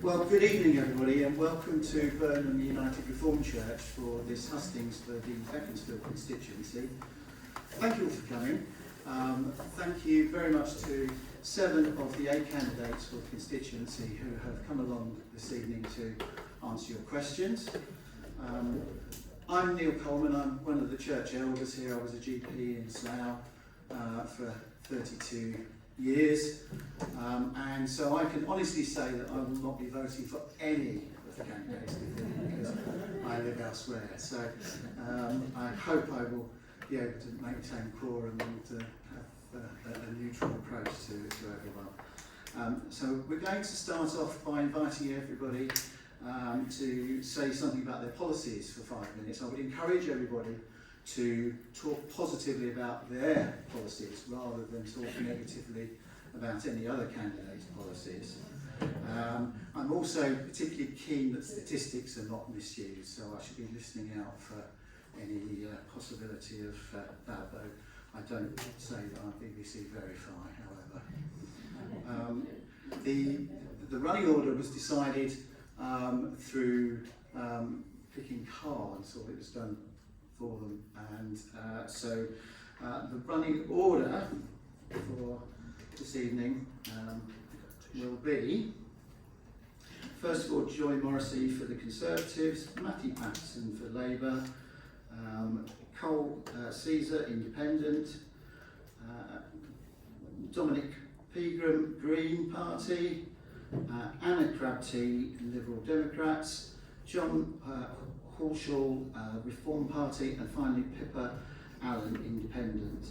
Well, good evening everybody, and welcome to Burnham United Reformed Church for this Hustings for the Beaconsfield constituency. Thank you all for coming. Thank you very much to 7 of the 8 candidates for the constituency who have come along this evening to answer your questions. I'm Neil Coleman, I'm one of the church elders here. I was a GP in Slough for 32 years, and so I can honestly say that I will not be voting for any of the candidates because I live elsewhere. So I hope I will be able to maintain quorum and have a neutral approach to everyone. So we're going to start off by inviting everybody to say something about their policies for 5 minutes. I would encourage everybody to talk positively about their policies rather than talk negatively about any other candidate's policies. I'm also particularly keen that statistics are not misused, so I should be listening out for any possibility of that, though I don't say that I'm BBC Verify, however. The running order was decided through picking cards, or it was done for them, and so the running order for this evening will be, first of all, Joy Morrissey for the Conservatives, Matthew Patterson for Labour, Cole Caesar, Independent, Dominic Pegram, Green Party, Anna Crabtree, Liberal Democrats, John Halsall, Reform Party, and finally Pippa Allen, Independent.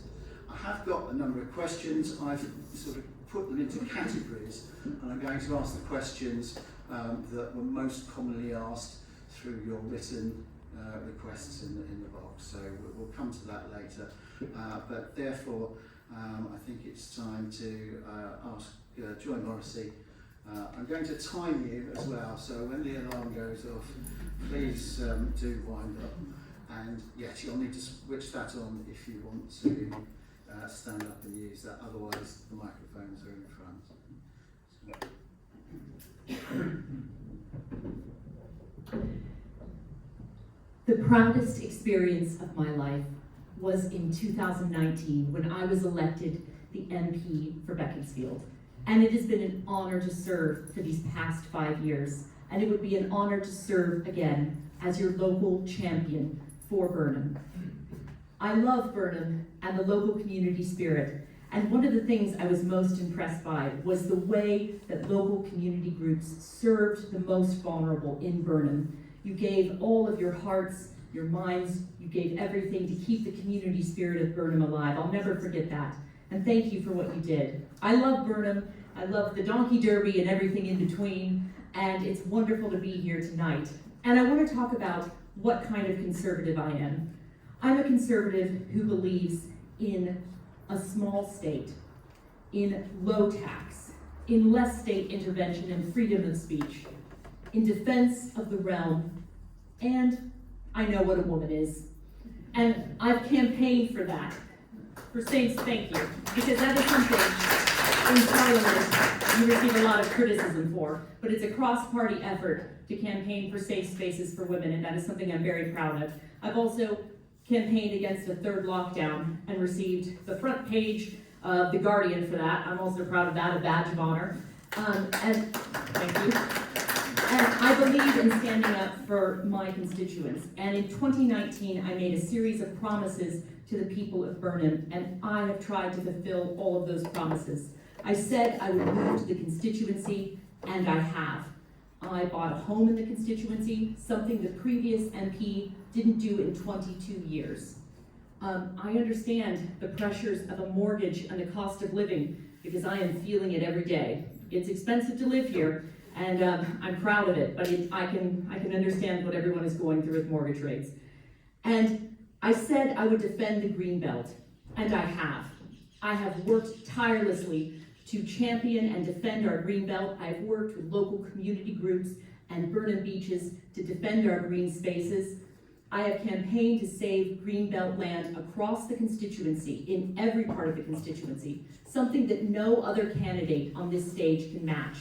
I have got a number of questions. I've sort of put them into categories, and I'm going to ask the questions that were most commonly asked through your written requests in the box. So we'll come to that later. But therefore, I think it's time to ask Joy Morrissey. I'm going to time you as well, so when the alarm goes off, please do wind up. And yes, you'll need to switch that on if you want to stand up and use that, otherwise the microphones are in front. The proudest experience of my life was in 2019 when I was elected the MP for Beaconsfield. And it has been an honor to serve for these past 5 years. And it would be an honor to serve again as your local champion for Burnham. I love Burnham and the local community spirit. And one of the things I was most impressed by was the way that local community groups served the most vulnerable in Burnham. You gave all of your hearts, your minds, you gave everything to keep the community spirit of Burnham alive. I'll never forget that. And thank you for what you did. I love Burnham. I love the Donkey Derby and everything in between. And it's wonderful to be here tonight. And I want to talk about what kind of conservative I am. I'm a conservative who believes in a small state, in low tax, in less state intervention and freedom of speech, in defense of the realm, and I know what a woman is. And I've campaigned for that, for saying thank you, because that is something in Parliament you receive a lot of criticism for, but it's a cross-party effort to campaign for safe spaces for women, and that is something I'm very proud of. I've also campaigned against a third lockdown and received the front page of The Guardian for that. I'm also proud of that, a badge of honor. And thank you. And I believe in standing up for my constituents. And in 2019, I made a series of promises to the people of Burnham, and I have tried to fulfill all of those promises. I said I would move to the constituency, and I have. I bought a home in the constituency, something the previous MP didn't do in 22 years. I understand the pressures of a mortgage and the cost of living because I am feeling it every day. It's expensive to live here, and I'm proud of it, but I can understand what everyone is going through with mortgage rates. And I said I would defend the Greenbelt, and I have. I have worked tirelessly to champion and defend our Greenbelt. I've worked with local community groups and Burnham beaches to defend our green spaces. I have campaigned to save Greenbelt land across the constituency, in every part of the constituency, something that no other candidate on this stage can match.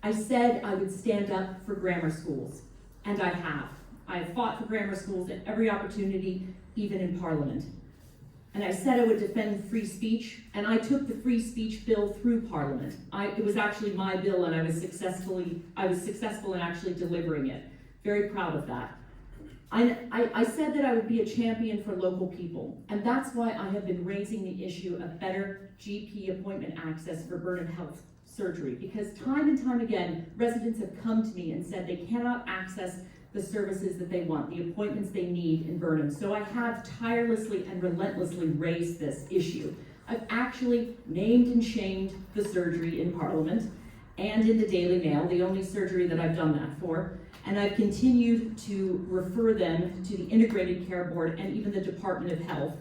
I said I would stand up for grammar schools, and I have. I have fought for grammar schools at every opportunity, even in Parliament. And I said I would defend free speech, and I took the free speech bill through Parliament. It was actually my bill, and I was successful in actually delivering it. Very proud of that. I said that I would be a champion for local people, and that's why I have been raising the issue of better GP appointment access for Burnham Health surgery, because time and time again, residents have come to me and said they cannot access the services that they want, the appointments they need in Burnham. So I have tirelessly and relentlessly raised this issue. I've actually named and shamed the surgery in Parliament and in the Daily Mail, the only surgery that I've done that for, and I've continued to refer them to the Integrated Care Board and even the Department of Health.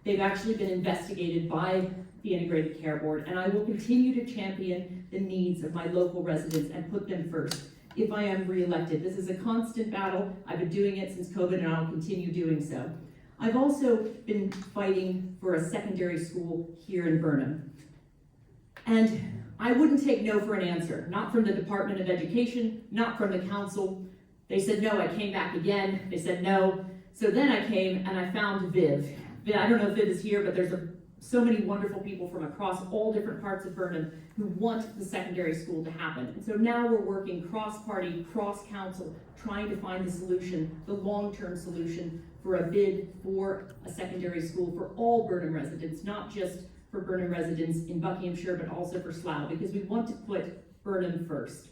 They've actually been investigated by the Integrated Care Board, and I will continue to champion the needs of my local residents and put them first if I am re-elected. This is a constant battle. I've been doing it since COVID, and I'll continue doing so. I've also been fighting for a secondary school here in Burnham. And I wouldn't take no for an answer, not from the Department of Education, not from the council. They said no, I came back again, they said no. So then I came and I found Viv. I don't know if Viv is here, but there's so many wonderful people from across all different parts of Burnham who want the secondary school to happen. And so now we're working cross-party, cross-council, trying to find the solution, the long-term solution for a bid for a secondary school for all Burnham residents, not just for Burnham residents in Buckinghamshire, but also for Slough, because we want to put Burnham first.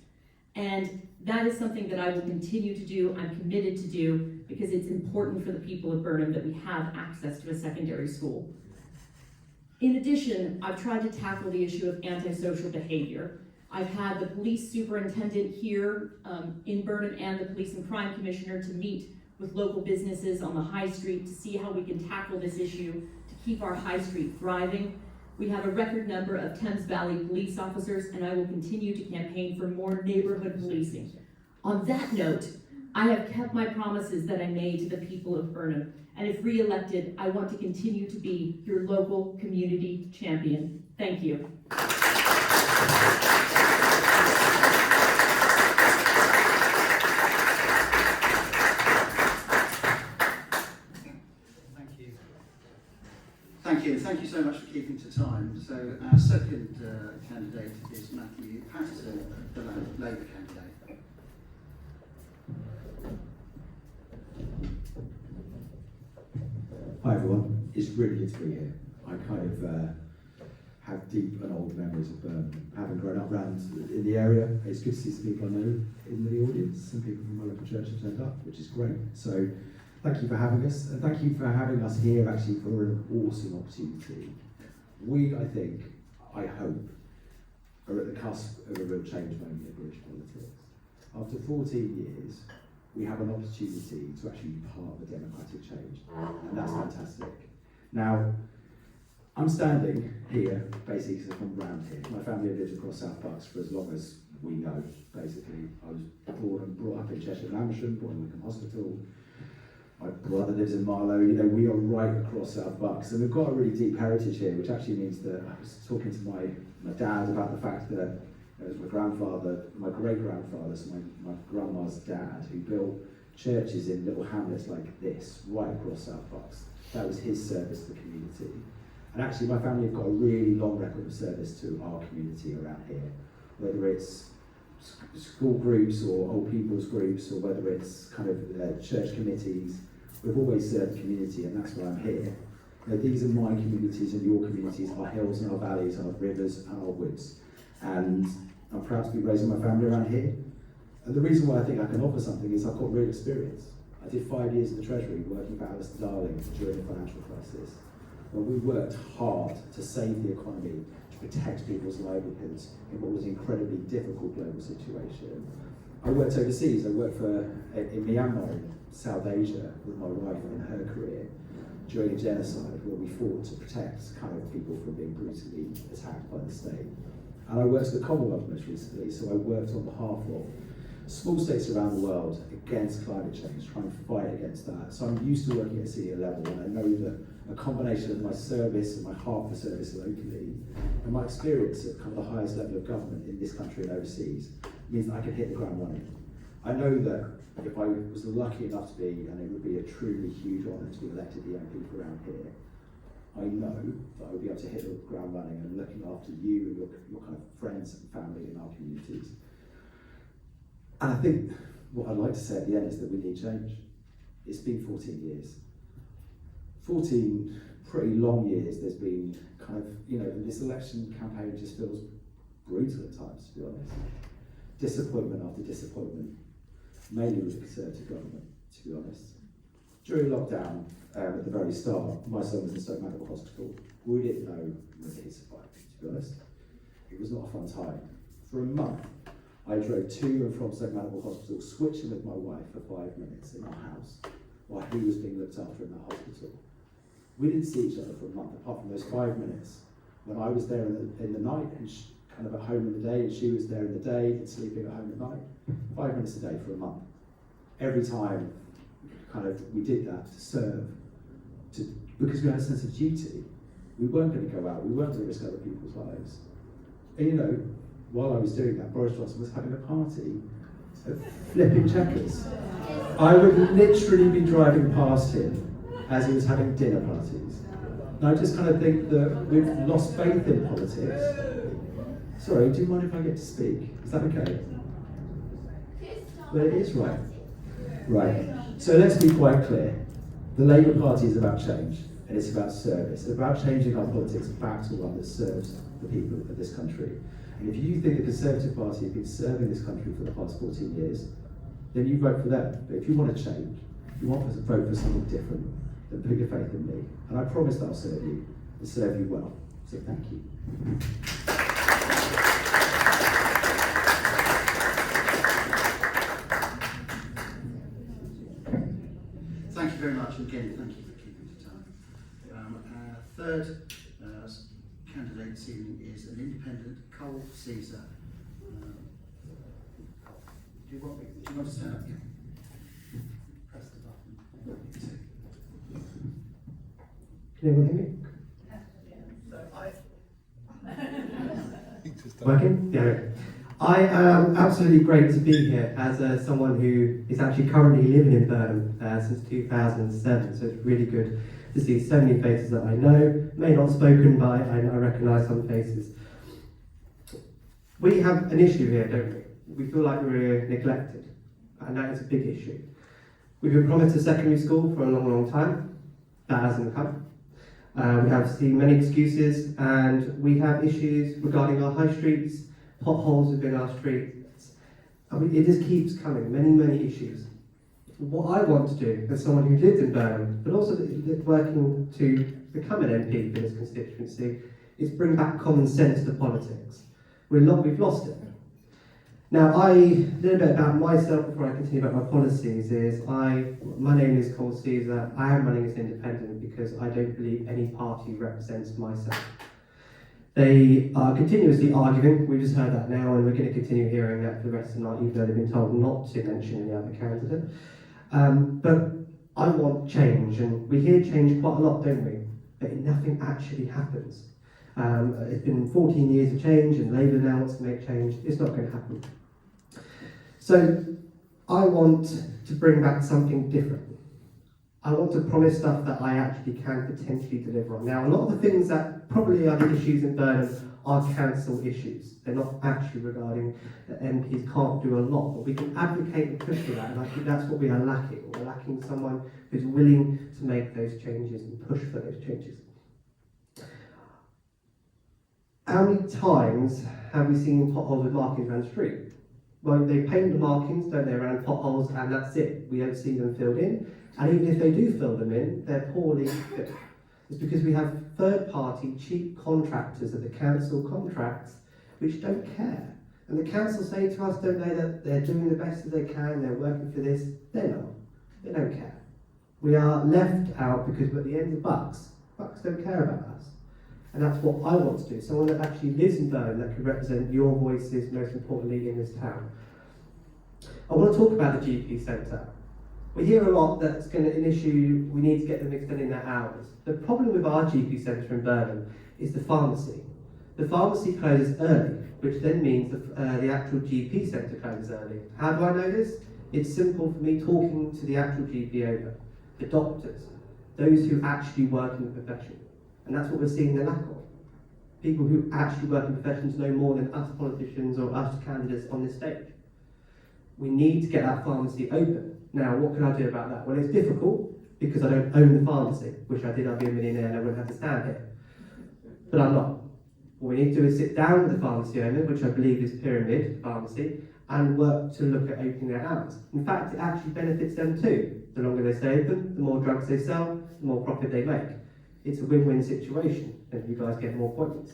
And that is something that I will continue to do, I'm committed to do, because it's important for the people of Burnham that we have access to a secondary school. In addition, I've tried to tackle the issue of antisocial behavior. I've had the police superintendent here in Burnham and the police and crime commissioner to meet with local businesses on the high street to see how we can tackle this issue to keep our high street thriving. We have a record number of Thames Valley police officers, and I will continue to campaign for more neighborhood policing. On that note, I have kept my promises that I made to the people of Burnham, and if re-elected, I want to continue to be your local community champion. Thank you. Thank you so much for keeping to time. So our second candidate is Matthew Patterson, the Labour candidate. Hi everyone, it's really good to be here. I kind of have deep and old memories of Burnham, having grown up around in the area. It's good to see some people I know in the audience. Some people from my local church have turned up, which is great. So thank you for having us, and thank you for having us here actually for an awesome opportunity. We, I think, I hope, are at the cusp of a real change moment in British politics. After 14 years, we have an opportunity to actually be part of a democratic change, and that's fantastic. Now, I'm standing here basically because I'm from around here. My family have lived across South Bucks for as long as we know, basically. I was born and brought up in Cheshire and Amersham, born in Wickham Hospital. My brother lives in Marlow. You know, we are right across South Bucks, and we've got a really deep heritage here, which actually means that I was talking to my dad about the fact that it was my great-grandfather, so my grandma's dad, who built churches in little hamlets like this, right across South Bucks. That was his service to the community. And actually my family have got a really long record of service to our community around here, whether it's school groups or old people's groups, or whether it's kind of church committees. We've always served the community, and that's why I'm here. You know, these are my communities and your communities, our hills and our valleys, our rivers and our woods. And I'm proud to be raising my family around here. And the reason why I think I can offer something is I've got real experience. I did 5 years in the Treasury working for Alistair Darling during the financial crisis. Well, we worked hard to save the economy, to protect people's livelihoods in what was an incredibly difficult global situation. I worked overseas. I worked in Myanmar, in South Asia, with my wife in her career during a genocide where we fought to protect kind of people from being brutally attacked by the state. And I worked at the Commonwealth most recently, so I worked on behalf of small states around the world against climate change, trying to fight against that. So I'm used to working at a senior level, and I know that a combination of my service and my heart for service locally and my experience at kind of the highest level of government in this country and overseas means that I can hit the ground running. I know that if I was lucky enough to be, and it would be a truly huge honour to be elected the MP for around here, I know that I would be able to hit the ground running and looking after you and your kind of friends and family in our communities. And I think what I'd like to say at the end is that we need change. It's been 14 years. 14 pretty long years. There's been kind of, this election campaign just feels brutal at times, to be honest. Disappointment after disappointment, mainly with the Conservative government, to be honest. During lockdown, at the very start, my son was in Stoke Mandeville Hospital. We didn't know whether he'd survive, to be honest. It was not a fun time. For a month, I drove to and from Stoke Mandeville Hospital, switching with my wife for 5 minutes in our house, while he was being looked after in that hospital. We didn't see each other for a month, apart from those 5 minutes, when I was there in the night, and kind of at home in the day, and she was there in the day, and sleeping at home at night. 5 minutes a day for a month. Every time, we did that to serve, because we had a sense of duty. We weren't going to go out, we weren't going to risk other people's lives. And while I was doing that, Boris Johnson was having a party at flipping Checkers. I would literally be driving past him as he was having dinner parties. And I just kind of think that we've lost faith in politics. Sorry, do you mind if I get to speak? Is that okay? Well, it is right. Right. So let's be quite clear. The Labour Party is about change, and it's about service. It's about changing our politics back to one that serves the people of this country. And if you think the Conservative Party has been serving this country for the past 14 years, then you vote for them. But if you want to change, you want to vote for something different, then put your faith in me. And I promise that I'll serve you, and serve you well. So thank you. Thank you very much, and again, thank you for keeping to time. Our third candidate this evening is an independent, Cole Caesar. Do you want to stand up? Yeah. Press the button. Can anyone hear me? Working? Yeah. I am absolutely great to be here as someone who is actually currently living in Burnham since 2007, so it's really good to see so many faces that I know, may not have spoken, but I recognise some faces. We have an issue here, don't we? We feel like we're neglected, and that is a big issue. We've been promised a secondary school for a long, long time. That hasn't come. We have seen many excuses, and we have issues regarding our high streets, potholes within our streets. It just keeps coming, many, many issues. What I want to do, as someone who lives in Burnham, but also working to become an MP for this constituency, is bring back common sense to politics. We've lost it. Now, a little bit about myself before I continue about my policies is, my name is Cole Caesar. I am running as an independent because I don't believe any party represents myself. They are continuously arguing, we just heard that now, and we're going to continue hearing that for the rest of the night, even though they've been told not to mention any other candidate. But I want change, and we hear change quite a lot, don't we? But nothing actually happens. It's been 14 years of change, and Labour now wants to make change. It's not going to happen. So I want to bring back something different. I want to promise stuff that I actually can potentially deliver on. Now, a lot of the things that probably are the issues in Burnham are council issues. They're not actually regarding that MPs can't do a lot, but we can advocate and push for that, and I think that's what we are lacking. We're lacking someone who's willing to make those changes and push for those changes. How many times have we seen potholes with markings around the street? Well, they paint the markings, don't they, around potholes, and that's it. We don't see them filled in. And even if they do fill them in, they're poorly fit. It's because we have third-party cheap contractors at the council contracts which don't care. And the council say to us, don't they, that they're doing the best that they can, they're working for this. They're not. They don't care. We are left out because we're at the end of bucks. Bucks don't care about us. And that's what I want to do. Someone that actually lives in Burnham that can represent your voices, most importantly, in this town. I want to talk about the GP centre. We hear a lot that's an issue, we need to get them extending their hours. The problem with our GP centre in Burnham is the pharmacy. The pharmacy closes early, which then means the actual GP centre closes early. How do I know this? It's simple for me talking to the actual GP owner, the doctors, those who actually work in the profession. And that's what we're seeing the lack of. People who actually work in professions know more than us politicians or us candidates on this stage. We need to get that pharmacy open. Now, what can I do about that? Well, it's difficult because I don't own the pharmacy. Wish I did, I'd be a millionaire and I wouldn't have to stand here. But I'm not. What we need to do is sit down with the pharmacy owner, which I believe is Pyramid Pharmacy, and work to look at opening their hours. In fact, it actually benefits them too. The longer they stay open, the more drugs they sell, the more profit they make. It's a win-win situation, and you guys get more appointments.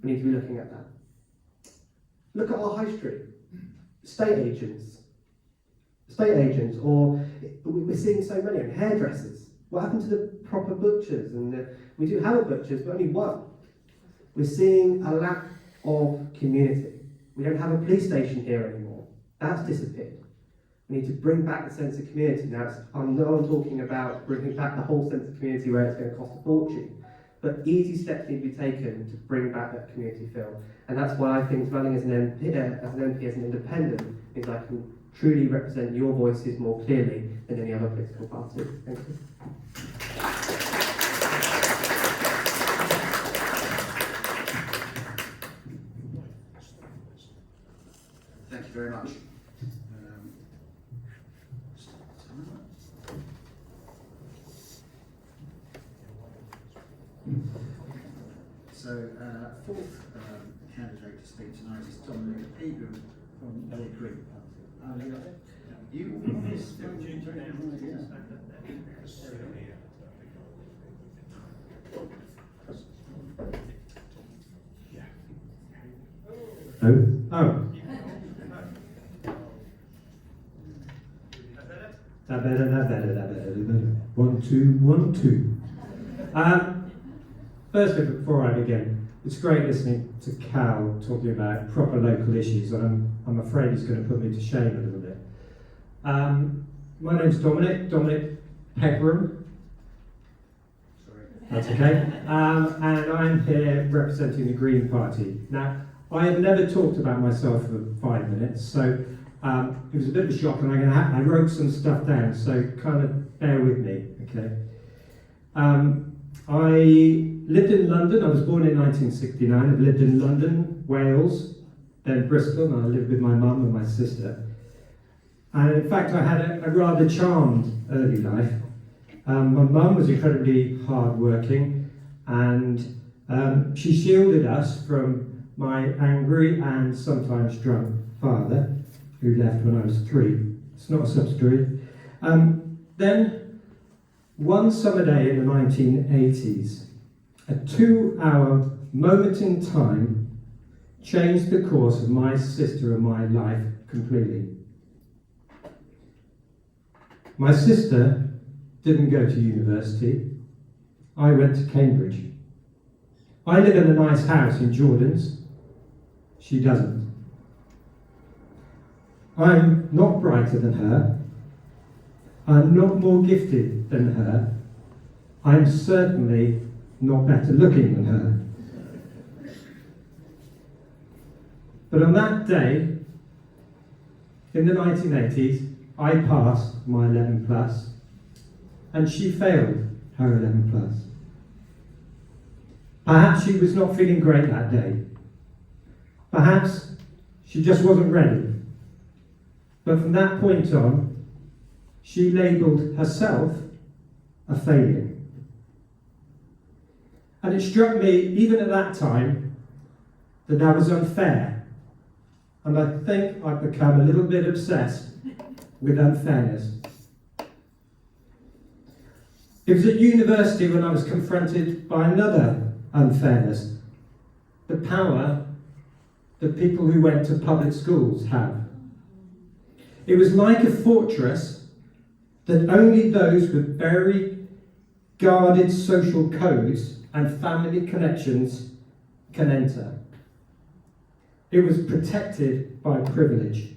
We need to be looking at that. Look at our high street. Estate agents, or we're seeing so many, and hairdressers. What happened to the proper butchers? And we do have a butchers, but only one. We're seeing a lack of community. We don't have a police station here anymore. That's disappeared. We need to bring back the sense of community. Now, I'm not talking about bringing back the whole sense of community where it's going to cost a fortune, but easy steps need to be taken to bring back that community feel. And that's why I think running as an MP, as an independent, means I can truly represent your voices more clearly than any other political party. Thank you. Thank you very much. So, fourth candidate to speak tonight is Dominic Pegram from Pegram. You on this? Oh. That better. 1, 2, 1, 2. Firstly, before I begin, it's great listening to Cal talking about proper local issues, and I'm afraid he's going to put me to shame a little bit. My name's Dominic Pegram. Sorry. That's okay. And I'm here representing the Green Party. Now, I have never talked about myself for 5 minutes, so it was a bit of a shock, and I wrote some stuff down, so kind of bear with me, okay? I lived in London. I was born in 1969. I've lived in London, Wales, then Bristol, and I lived with my mum and my sister. And in fact, I had a rather charmed early life. My mum was incredibly hard-working, and she shielded us from my angry and sometimes drunk father, who left when I was 3. It's not a sub-story. Then, one summer day in the 1980s, a 2-hour moment in time changed the course of my sister and my life completely. My sister didn't go to university. I went to Cambridge. I live in a nice house in Jordan's. She doesn't. I'm not brighter than her. I'm not more gifted than her. I'm certainly not better looking than her. But on that day, in the 1980s, I passed my 11 plus, and she failed her 11 plus. Perhaps she was not feeling great that day. Perhaps she just wasn't ready. But from that point on, she labelled herself a failure. And it struck me, even at that time, that was unfair. And I think I've become a little bit obsessed with unfairness. It was at university when I was confronted by another unfairness, the power that people who went to public schools have. It was like a fortress that only those with very guarded social codes and family connections can enter. It was protected by privilege.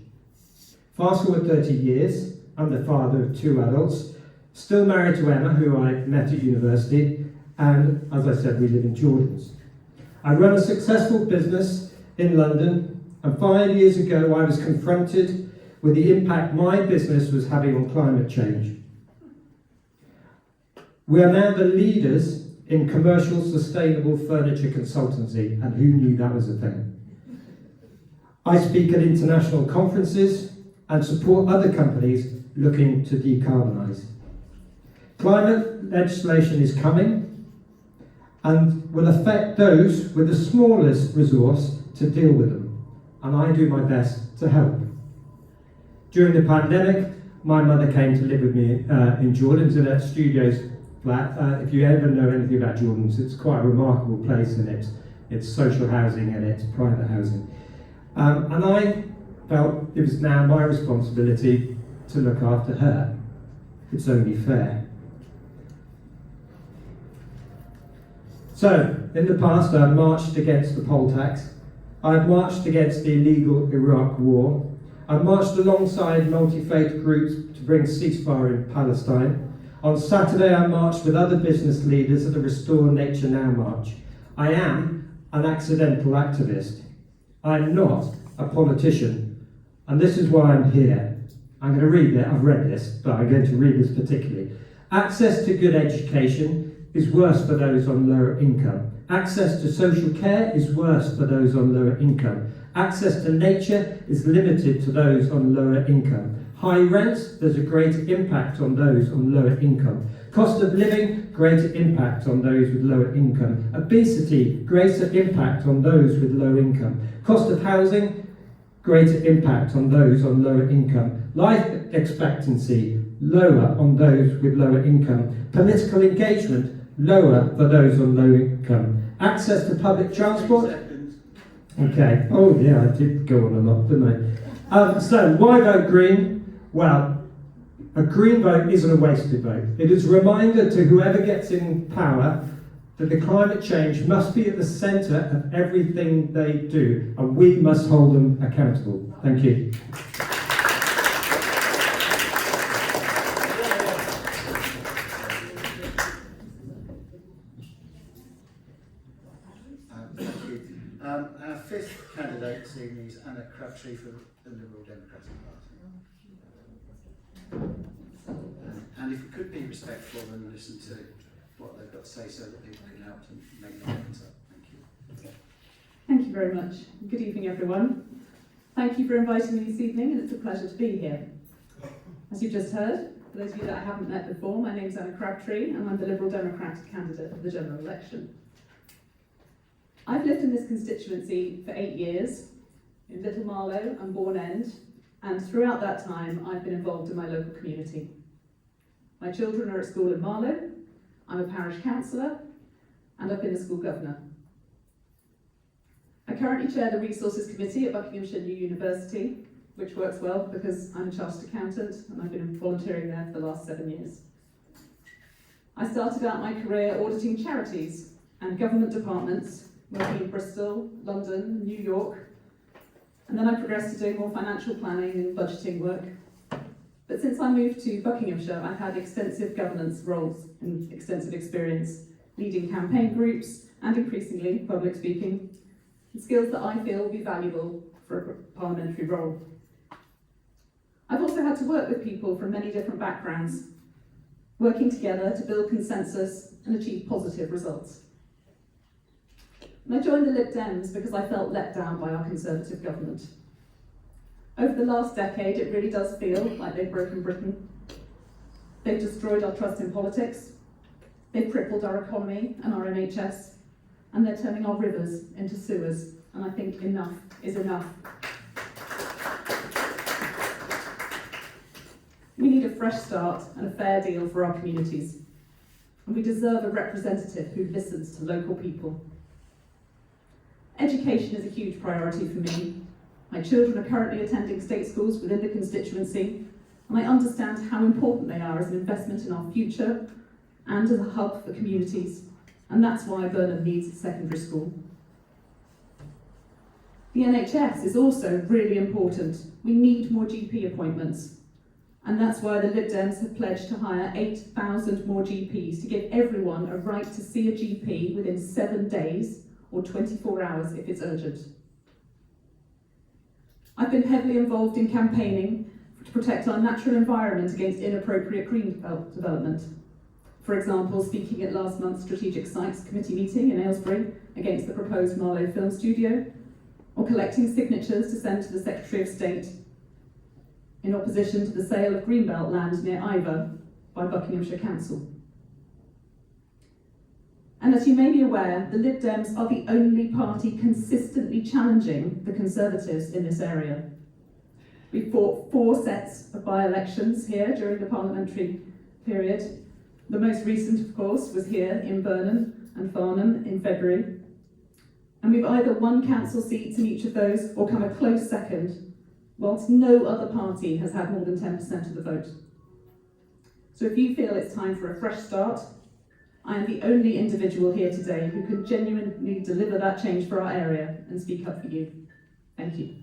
Fast forward 30 years, I'm the father of 2 adults, still married to Emma, who I met at university, and as I said, we live in Jordan's. I run a successful business in London, and 5 years ago I was confronted with the impact my business was having on climate change. We are now the leaders in commercial sustainable furniture consultancy, and who knew that was a thing? I speak at international conferences and support other companies looking to decarbonise. Climate legislation is coming and will affect those with the smallest resource to deal with them, and I do my best to help. During the pandemic, my mother came to live with me in Jordan's in a studios flat. If you ever know anything about Jordan's, it's quite a remarkable place, and it's social housing and it's private housing. And I felt it was now my responsibility to look after her. It's only fair. So, in the past, I've marched against the poll tax. I've marched against the illegal Iraq war. I've marched alongside multi-faith groups to bring ceasefire in Palestine. On Saturday, I marched with other business leaders at the Restore Nature Now march. I am an accidental activist. I'm not a politician, and this is why I'm here. I'm going to read it. I've read this, but I'm going to read this particularly. Access to good education is worse for those on lower income. Access to social care is worse for those on lower income. Access to nature is limited to those on lower income. High rents, there's a greater impact on those on lower income. Cost of living, greater impact on those with lower income. Obesity, greater impact on those with low income. Cost of housing, greater impact on those on lower income. Life expectancy, lower on those with lower income. Political engagement, lower for those on low income. Access to public transport. Okay. Oh yeah, I did go on a lot, didn't I? So why vote Green? Well, a Green vote isn't a wasted vote. It is a reminder to whoever gets in power that the climate change must be at the centre of everything they do, and we must hold them accountable. Thank you. Our fifth candidate this evening is Anna Crabtree for the Liberal Democratic Party. And if we could be respectful and listen to what they've got to say so that people can help and make their minds up. Thank you. Thank you very much. Good evening, everyone. Thank you for inviting me this evening, and it's a pleasure to be here. As you've just heard, for those of you that I haven't met before, my name's Anna Crabtree, and I'm the Liberal Democratic candidate for the general election. I've lived in this constituency for 8 years, in Little Marlow and Bourne End, and throughout that time I've been involved in my local community. My children are at school in Marlow, I'm a parish councillor, and I've been a school governor. I currently chair the Resources Committee at Buckinghamshire New University, which works well because I'm a chartered accountant and I've been volunteering there for the last 7 years. I started out my career auditing charities and government departments, working in Bristol, London, New York, and then I progressed to doing more financial planning and budgeting work. But since I moved to Buckinghamshire, I've had extensive governance roles and extensive experience leading campaign groups and increasingly public speaking, skills that I feel will be valuable for a parliamentary role. I've also had to work with people from many different backgrounds, working together to build consensus and achieve positive results. And I joined the Lib Dems because I felt let down by our Conservative government. Over the last decade, it really does feel like they've broken Britain. They've destroyed our trust in politics, they've crippled our economy and our NHS, and they're turning our rivers into sewers, and I think enough is enough. We need a fresh start and a fair deal for our communities, and we deserve a representative who listens to local people. Education is a huge priority for me. My children are currently attending state schools within the constituency, and I understand how important they are as an investment in our future and as a hub for communities, and that's why Burnham needs a secondary school. The NHS is also really important. We need more GP appointments, and that's why the Lib Dems have pledged to hire 8,000 more GPs to give everyone a right to see a GP within 7 days or 24 hours if it's urgent. I've been heavily involved in campaigning to protect our natural environment against inappropriate greenbelt development. For example, speaking at last month's Strategic Sites Committee meeting in Aylesbury against the proposed Marlow Film Studio, or collecting signatures to send to the Secretary of State in opposition to the sale of greenbelt land near Iver by Buckinghamshire Council. And as you may be aware, the Lib Dems are the only party consistently challenging the Conservatives in this area. We fought 4 sets of by-elections here during the parliamentary period. The most recent, of course, was here in Burnham and Farnham in February. And we've either won council seats in each of those or come a close second, whilst no other party has had more than 10% of the vote. So if you feel it's time for a fresh start, I am the only individual here today who can genuinely deliver that change for our area and speak up for you. Thank you.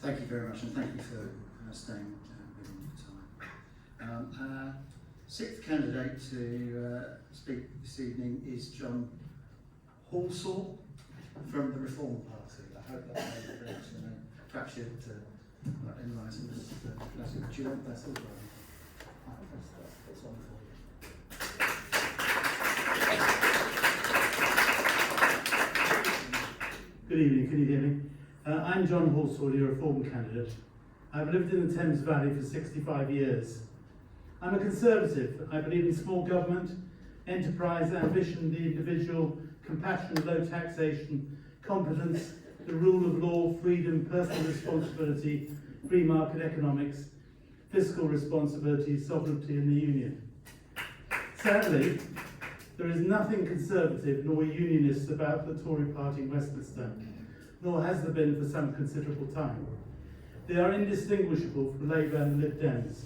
Thank you very much, and thank you for staying with me for time. Sixth candidate to speak this evening is John Halsall from the Reform Party. I hope that made it correct. Perhaps you'd enlighten us. Do you want that as well? That's one for you. Good evening, can you hear me? I'm John Halsall, your Reform candidate. I've lived in the Thames Valley for 65 years. I'm a Conservative. I believe in small government, enterprise, ambition, the individual, compassion, low taxation, competence, the rule of law, freedom, personal responsibility, free market economics, fiscal responsibility, sovereignty and the union. Sadly, there is nothing Conservative nor unionist about the Tory party in Westminster, nor has there been for some considerable time. They are indistinguishable from Labour and the Lib Dems.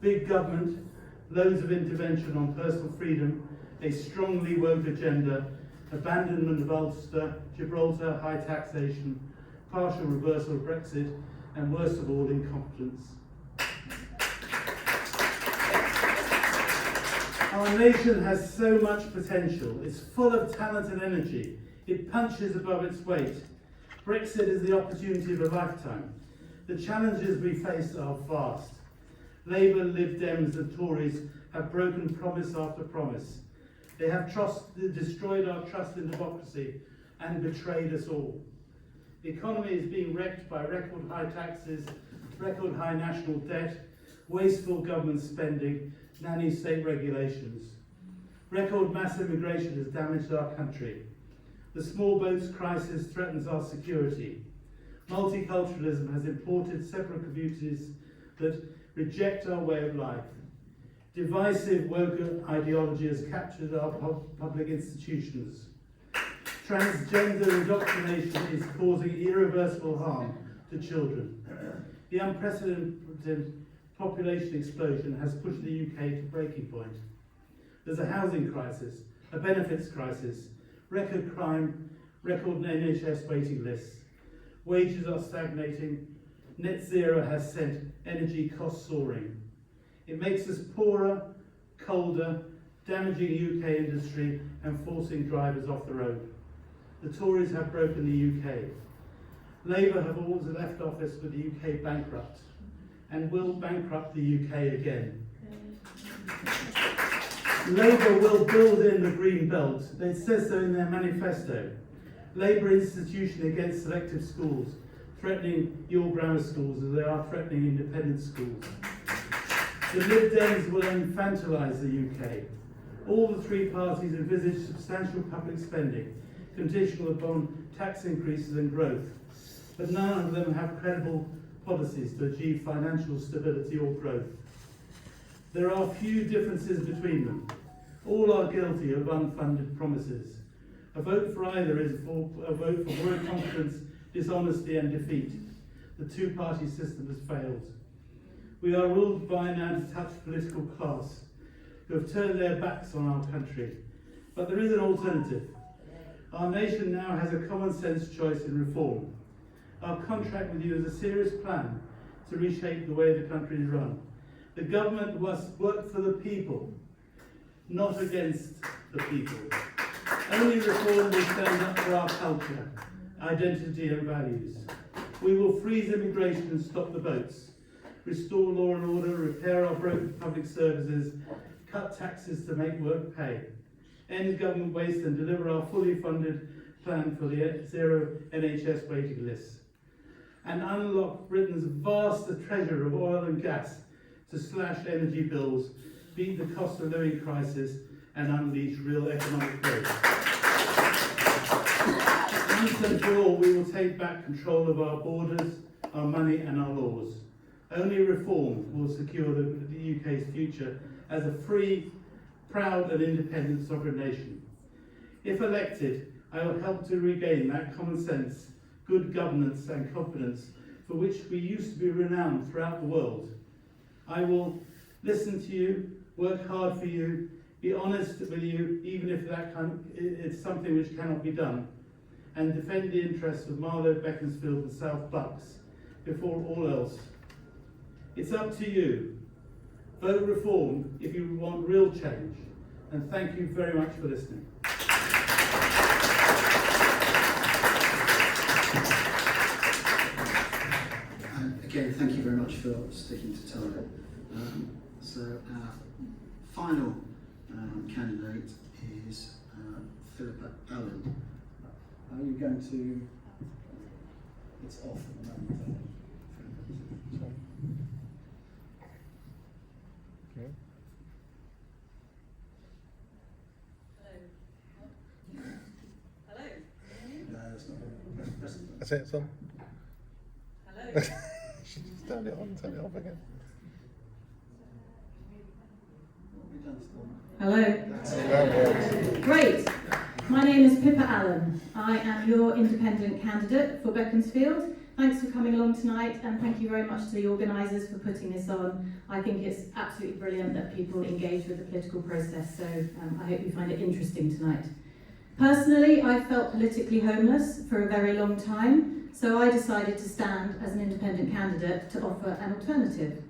Big government, loads of intervention on personal freedom, a strongly woke agenda, abandonment of Ulster, Gibraltar, high taxation, partial reversal of Brexit, and worst of all, incompetence. Our nation has so much potential. It's full of talent and energy. It punches above its weight. Brexit is the opportunity of a lifetime. The challenges we face are vast. Labour, Lib Dems and Tories have broken promise after promise. They have destroyed our trust in democracy and betrayed us all. The economy is being wrecked by record high taxes, record high national debt, wasteful government spending, nanny state regulations. Record mass immigration has damaged our country. The small boats crisis threatens our security. Multiculturalism has imported separate communities that reject our way of life. Divisive woke ideology has captured our public institutions. Transgender indoctrination is causing irreversible harm to children. The unprecedented population explosion has pushed the UK to breaking point. There's a housing crisis, a benefits crisis, record crime, record NHS waiting lists. Wages are stagnating. Net zero has sent energy costs soaring. It makes us poorer, colder, damaging UK industry and forcing drivers off the road. The Tories have broken the UK. Labour have always left office with the UK bankrupt and will bankrupt the UK again. Labour will build in the Green Belt. It says so in their manifesto. Labour institution against selective schools, threatening your grammar schools as they are threatening independent schools. The Lib Dems will infantilise the UK. All the three parties envisage substantial public spending, conditional upon tax increases and growth, but none of them have credible policies to achieve financial stability or growth. There are few differences between them. All are guilty of unfunded promises. A vote for either is a vote for word confidence, dishonesty and defeat. The two-party system has failed. We are ruled by an out-of-touch political class who have turned their backs on our country. But there is an alternative. Our nation now has a common sense choice in reform. Our contract with you is a serious plan to reshape the way the country is run. The government must work for the people, not against the people. Only reform will stand up for our culture, identity and values. We will freeze immigration and stop the boats, restore law and order, repair our broken public services, cut taxes to make work pay, end government waste and deliver our fully funded plan for the zero NHS waiting lists, and unlock Britain's vast treasure of oil and gas to slash energy bills, beat the cost of living crisis and unleash real economic growth. Once and for all, we will take back control of our borders, our money and our laws. Only reform will secure the UK's future as a free, proud and independent sovereign nation. If elected, I will help to regain that common sense, good governance and confidence for which we used to be renowned throughout the world. I will listen to you, work hard for you, be honest with you, even if it's something which cannot be done, and defend the interests of Marlow, Beaconsfield and South Bucks before all else. It's up to you. Vote reform if you want real change. And thank you very much for listening. And again, thank you very much for sticking to time. So our final candidate is Pippa Allen. Are you going to? It's off at the moment. Okay. Hello. No, that's not. Press it. That's it, it's on. Hello. Turn it on, turn it off again. What have we done, Storm? Hello. That works. Great. My name is Pippa Allen. I am your independent candidate for Beaconsfield. Thanks for coming along tonight, and thank you very much to the organisers for putting this on. I think it's absolutely brilliant that people engage with the political process, so I hope you find it interesting tonight. Personally, I felt politically homeless for a very long time, so I decided to stand as an independent candidate to offer an alternative.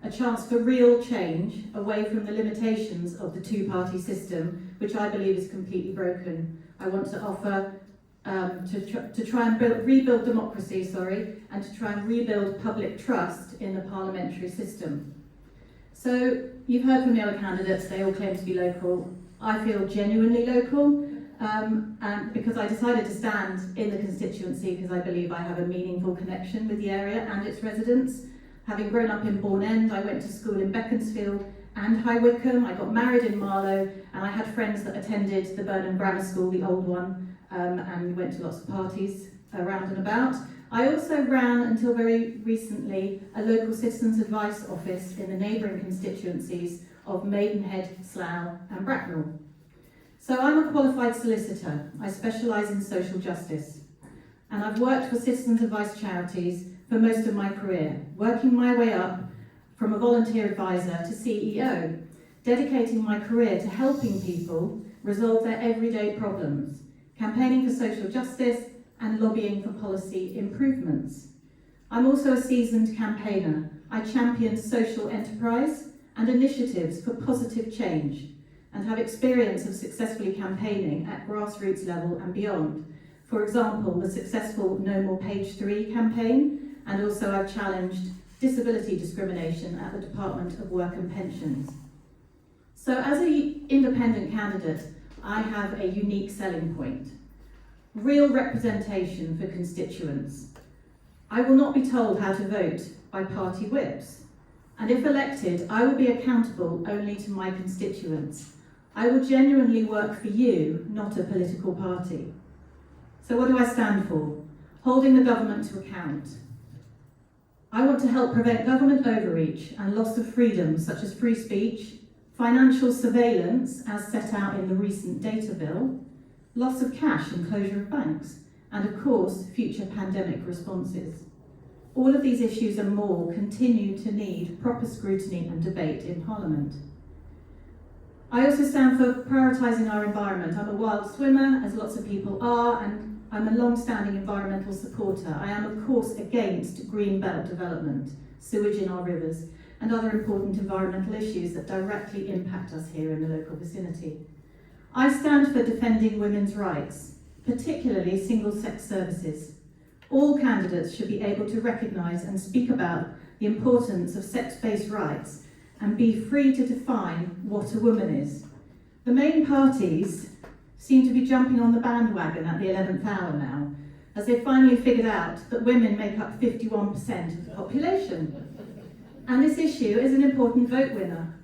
A chance for real change away from the limitations of the two-party system, which I believe is completely broken. I want to offer to try and rebuild democracy, and to try and rebuild public trust in the parliamentary system. So you've heard from the other candidates, they all claim to be local. I feel genuinely local, and because I decided to stand in the constituency because I believe I have a meaningful connection with the area and its residents. Having grown up in Bourne End, I went to school in Beaconsfield and High Wycombe. I got married in Marlow, and I had friends that attended the Burnham Grammar School, the old one, and we went to lots of parties around and about. I also ran, until very recently, a local citizens' advice office in the neighbouring constituencies of Maidenhead, Slough and Bracknell. So I'm a qualified solicitor. I specialise in social justice. And I've worked for citizens' advice charities for most of my career, working my way up from a volunteer advisor to CEO, dedicating my career to helping people resolve their everyday problems, campaigning for social justice and lobbying for policy improvements. I'm also a seasoned campaigner. I champion social enterprise and initiatives for positive change and have experience of successfully campaigning at grassroots level and beyond. For example, the successful No More Page 3 campaign, and also I've challenged disability discrimination at the Department of Work and Pensions. So as an independent candidate, I have a unique selling point. Real representation for constituents. I will not be told how to vote by party whips. And if elected, I will be accountable only to my constituents. I will genuinely work for you, not a political party. So what do I stand for? Holding the government to account. I want to help prevent government overreach and loss of freedoms such as free speech, financial surveillance as set out in the recent data bill, loss of cash and closure of banks, and of course, future pandemic responses. All of these issues and more continue to need proper scrutiny and debate in Parliament. I also stand for prioritising our environment. I'm a wild swimmer, as lots of people are, and I'm a long-standing environmental supporter. I am, of course, against green belt development, sewage in our rivers, and other important environmental issues that directly impact us here in the local vicinity. I stand for defending women's rights, particularly single-sex services. All candidates should be able to recognise and speak about the importance of sex-based rights and be free to define what a woman is. The main parties seem to be jumping on the bandwagon at the 11th hour now, as they finally figured out that women make up 51% of the population. And this issue is an important vote winner.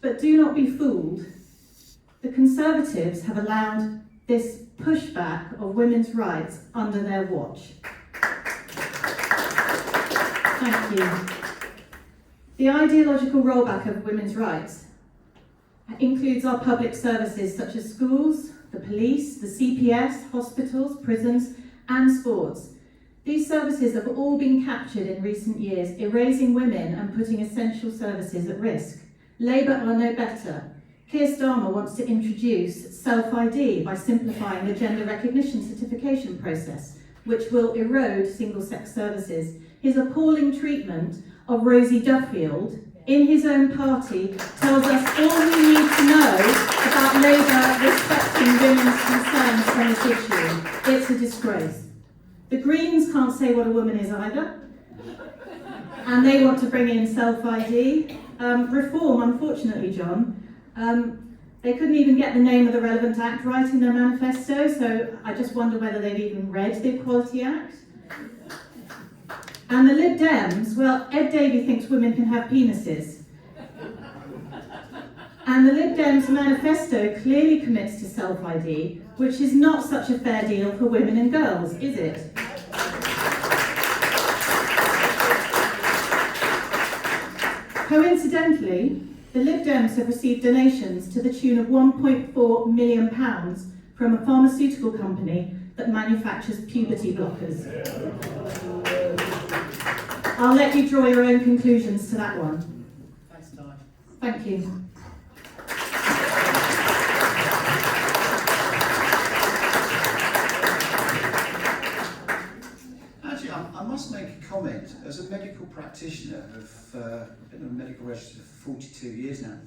But do not be fooled. The Conservatives have allowed this pushback of women's rights under their watch. Thank you. The ideological rollback of women's rights includes our public services such as schools, the police, the CPS, hospitals, prisons, and sports. These services have all been captured in recent years, erasing women and putting essential services at risk. Labour are no better. Keir Starmer wants to introduce self-ID by simplifying the gender recognition certification process, which will erode single-sex services. His appalling treatment of Rosie Duffield in his own party tells us all we need to know about Labour respecting women's concerns on this issue. It's a disgrace. The Greens can't say what a woman is either, and they want to bring in self-ID. Reform, unfortunately, John. They couldn't even get the name of the relevant act right in their manifesto, so I just wonder whether they've even read the Equality Act. And the Lib Dems, well, Ed Davey thinks women can have penises. And the Lib Dems manifesto clearly commits to self-ID, which is not such a fair deal for women and girls, is it? Coincidentally, the Lib Dems have received donations to the tune of £1.4 million from a pharmaceutical company that manufactures puberty blockers. I'll let you draw your own conclusions to that one. Thanks, Di. Thank you. Actually, I must make a comment. As a medical practitioner, I've been on a medical register for 42 years now.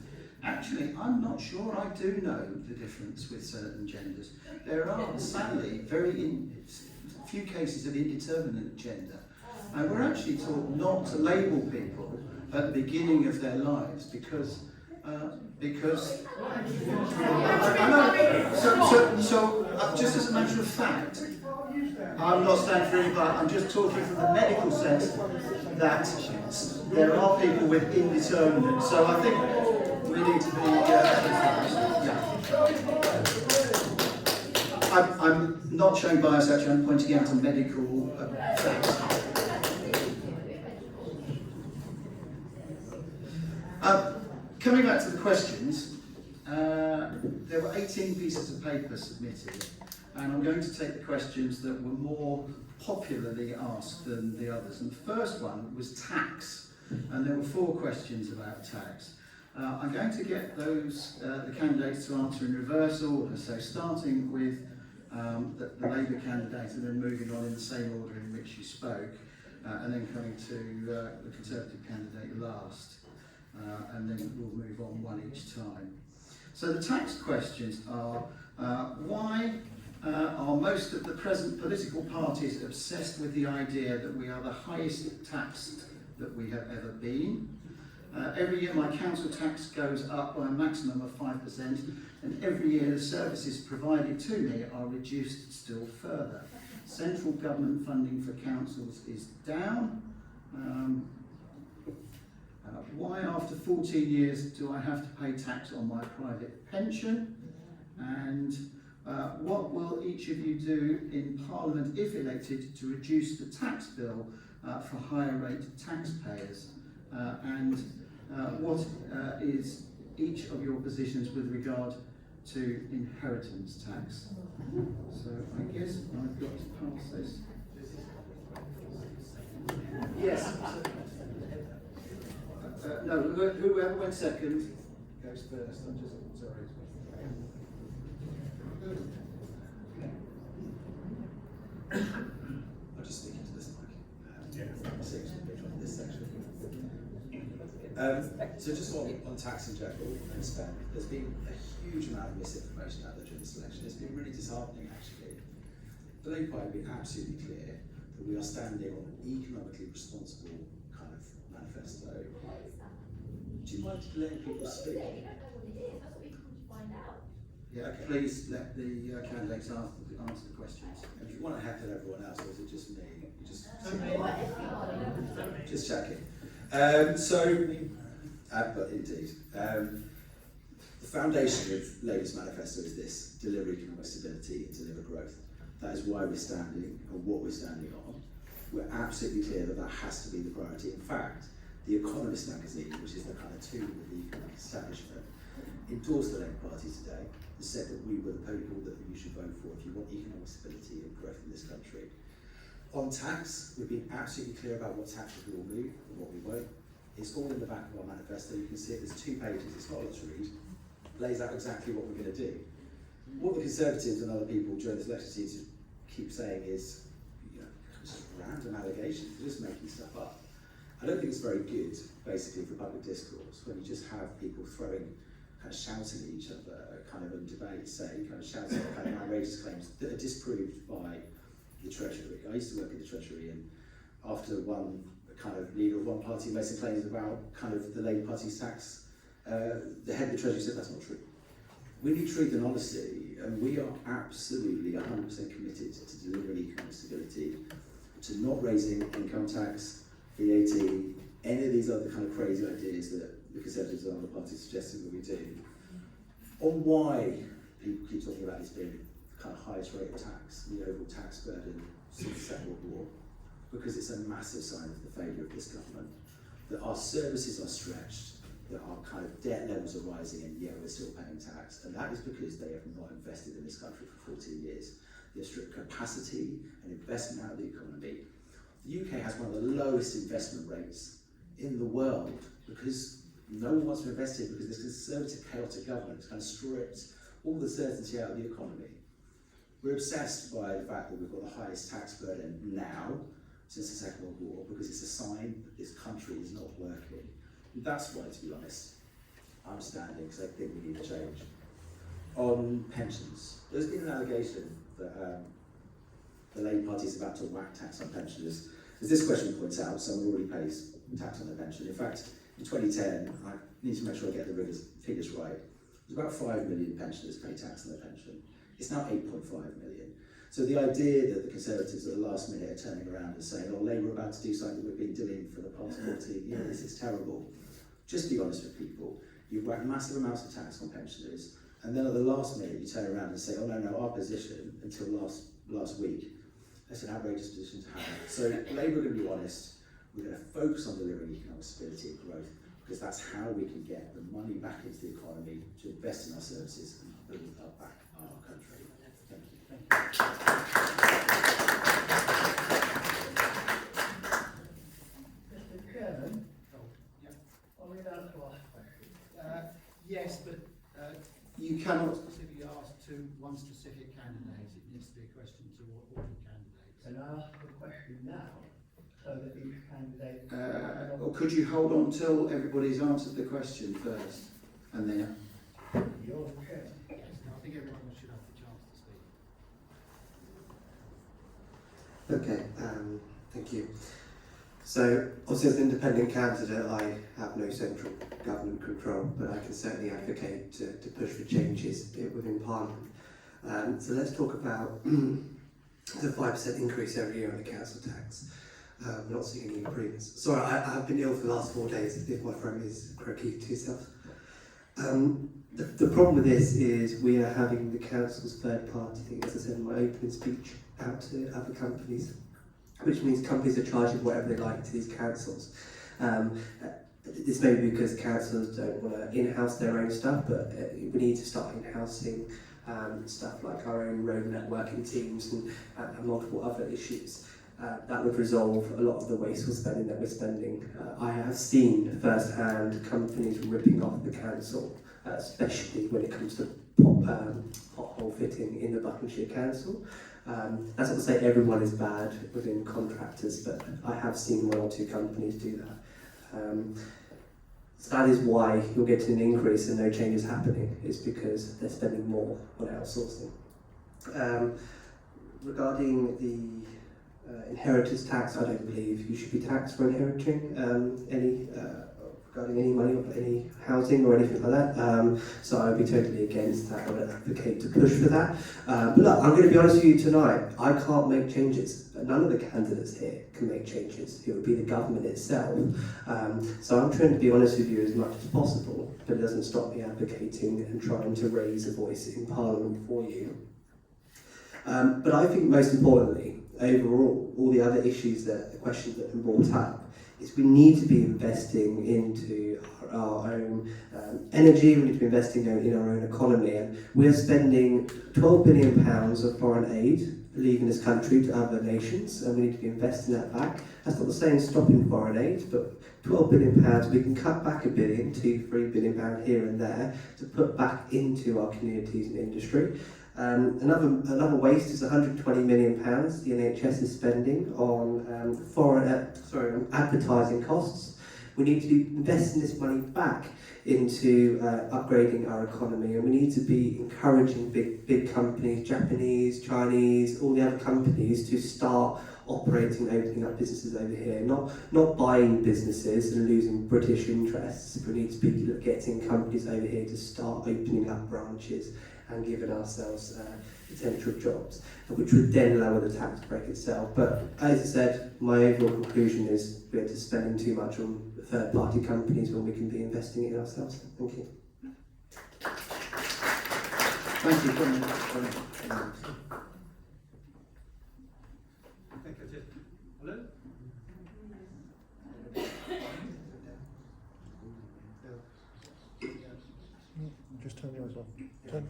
Actually, I'm not sure I do know the difference with certain genders. There are, sadly, few cases of indeterminate gender. And we're actually taught not to label people at the beginning of their lives because just as a matter of fact, I'm not standing for anybody, I'm just talking from the medical sense that there are people with indeterminate. So I think we need to be, I'm not showing bias actually, I'm pointing out to medical facts. Coming back to the questions, there were 18 pieces of paper submitted, and I'm going to take the questions that were more popularly asked than the others. And the first one was tax, and there were 4 questions about tax. I'm going to get those the candidates to answer in reverse order, so starting with the Labour candidate and then moving on in the same order in which you spoke, and then coming to the Conservative candidate last. And then we'll move on one each time. So the tax questions are, why are most of the present political parties obsessed with the idea that we are the highest taxed that we have ever been? Every year my council tax goes up by a maximum of 5%, and every year the services provided to me are reduced still further. Central government funding for councils is down. Why after 14 years do I have to pay tax on my private pension? And what will each of you do in Parliament, if elected, to reduce the tax bill for higher rate taxpayers? And what is each of your positions with regard to inheritance tax? So I guess I've got to pass this. Yes. No, whoever went second, goes first. I'm just sorry. I'll just speak into this mic. This section. So just on tax in general and spend, there's been a huge amount of misinformation out there during this election. It's been really disheartening, actually. The Labour Party have been absolutely clear that we are standing on an economically responsible kind of manifesto. Do you mind letting people speak? Yeah, okay. Please let the candidates answer the questions. And if you want to heckle everyone else, or is it just me? You just checking. But indeed, the foundation of Labour's manifesto is this: deliver economic stability and deliver growth. That is why we're standing and what we're standing on. We're absolutely clear that that has to be the priority. In fact, The Economist magazine, which is the kind of tool of the economic establishment, endorsed the Labour Party today and said that we were the people that you should vote for if you want economic stability and growth in this country. On tax, we've been absolutely clear about what taxes we will move and what we won't. It's all in the back of our manifesto. You can see it, there's 2 pages, it's not a lot to read. It lays out exactly what we're going to do. What the Conservatives and other people during this election seem to keep saying is, you know, just random allegations, they're just making stuff up. I don't think it's very good, basically, for public discourse when you just have people throwing, kind of shouting at each other, kind of in debate, say, kind of shouting at kind of outrageous claims that are disproved by the Treasury. I used to work at the Treasury, and after one kind of leader of one party made some claims about kind of the Labour Party's tax, the head of the Treasury said that's not true. We need truth and honesty, and we are absolutely 100% committed to delivering economic stability, to not raising income tax, VAT, any of these other kind of crazy ideas that the Conservatives and other parties suggested that we do. On why people keep talking about this being the kind of highest rate of tax, the overall tax burden since the Second World War, because it's a massive sign of the failure of this government, that our services are stretched, that our kind of debt levels are rising, and yet we're still paying tax. And that is because they have not invested in this country for 14 years. They have stripped capacity and investment out of the economy. The UK has one of the lowest investment rates in the world because no one wants to invest here because this conservative, chaotic government has kind of stripped all the certainty out of the economy. We're obsessed by the fact that we've got the highest tax burden now since the Second World War because it's a sign that this country is not working. And that's why, to be honest, I'm standing because I think we need a change. On pensions, there's been an allegation that the Labour Party is about to whack tax on pensioners. As this question points out, someone already pays tax on their pension. In fact, in 2010, I need to make sure I get the figures right, it was about 5 million pensioners pay tax on their pension. It's now 8.5 million. So the idea that the Conservatives at the last minute are turning around and saying, oh, Labour are about to do something we've been doing for the past 14 years, it's terrible. Just be honest with people. You whack massive amounts of tax on pensioners, and then at the last minute you turn around and say, oh no, our position until last week, that's an outrageous position to have. So Labour are going to be honest, we're going to focus on delivering economic stability and growth, because that's how we can get the money back into the economy to invest in our services and build up back our country. Thank you. Mr. Chairman, are we allowed to ask questions? Yes, but you cannot. Specifically asked to one specific candidate. It needs to be a question to all the candidates. Can I ask a question now, so that each candidate... Or could you hold on till everybody's answered the question first, and then... You're the chair. Yes, I think everyone should have the chance to speak. Okay, thank you. So, obviously as an independent candidate, I have no central government control, but I can certainly advocate to push for changes within Parliament. So let's talk about the 5% increase every year on the council tax. We're not seeing any improvements. Sorry, I've been ill for the last 4 days, if my throat is croaky to yourself. The problem with this is we are having the council's third party thing, as I said in my opening speech, out to other companies, which means companies are charging whatever they like to these councils. This may be because councils don't want to in-house their own stuff, but we need to start in-housing stuff like our own road networking teams and multiple other issues. That would resolve a lot of the wasteful spending that we're spending. I have seen firsthand companies ripping off the council especially when it comes to pothole fitting in the Buckinghamshire Council. That's not to say everyone is bad within contractors, but I have seen one or two companies do that. So that is why you're getting an increase and no change is happening, is because they're spending more on outsourcing. Regarding the inheritance tax, I don't believe you should be taxed for inheriting regarding any money or any housing or anything like that. So I would be totally against that. I would advocate to push for that. But look, I'm going to be honest with you tonight. I can't make changes. None of the candidates here can make changes. It would be the government itself. So I'm trying to be honest with you as much as possible, but it doesn't stop me advocating and trying to raise a voice in Parliament for you. But I think most importantly, overall, all the other issues the questions that have been brought up, is we need to be investing into our own energy, we need to be investing in our own economy, and we're spending £12 billion of foreign aid leaving this country to other nations, and we need to be investing that back. That's not the same stopping foreign aid, but £12 billion, we can cut back £1 billion, £2-3 billion here and there to put back into our communities and industry. Another waste is £120 million the NHS is spending on on advertising costs. We need to be investing this money back into upgrading our economy, and we need to be encouraging big companies, Japanese, Chinese, all the other companies to start operating and opening up businesses over here, not buying businesses and losing British interests. We need to be getting companies over here to start opening up branches and giving ourselves potential jobs, which would then lower the tax break itself. But as I said, my overall conclusion is we're just spending too much on third-party companies when we can be investing in ourselves. Thank you. Thank you. Burnham. Hello? Just turn yours off. Turn.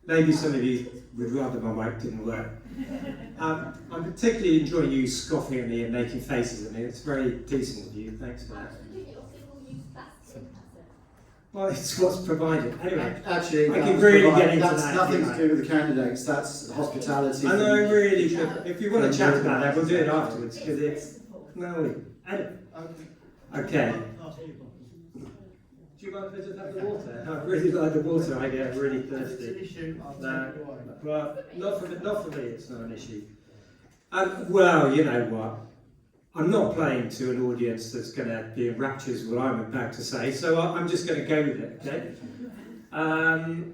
Maybe some of you would rather my mic didn't work. I'm particularly enjoying you scoffing at me and making faces at me. It's very decent of you. Thanks for that. Well, it's what's provided. Anyway, Actually, I can really get into that's that. nothing to do with the candidates. That's hospitality. I know, really. If you want to chat about that, we'll do it afterwards. Because it's anyway. Okay. Do you mind if I just have the water? I really like the water. I get really thirsty. It's an issue. I'll No, take it away. well, not for me. It's not an issue. Well, you know what? I'm not playing to an audience that's going to be in raptures with what I'm about to say, so I'm just going to go with it. Okay.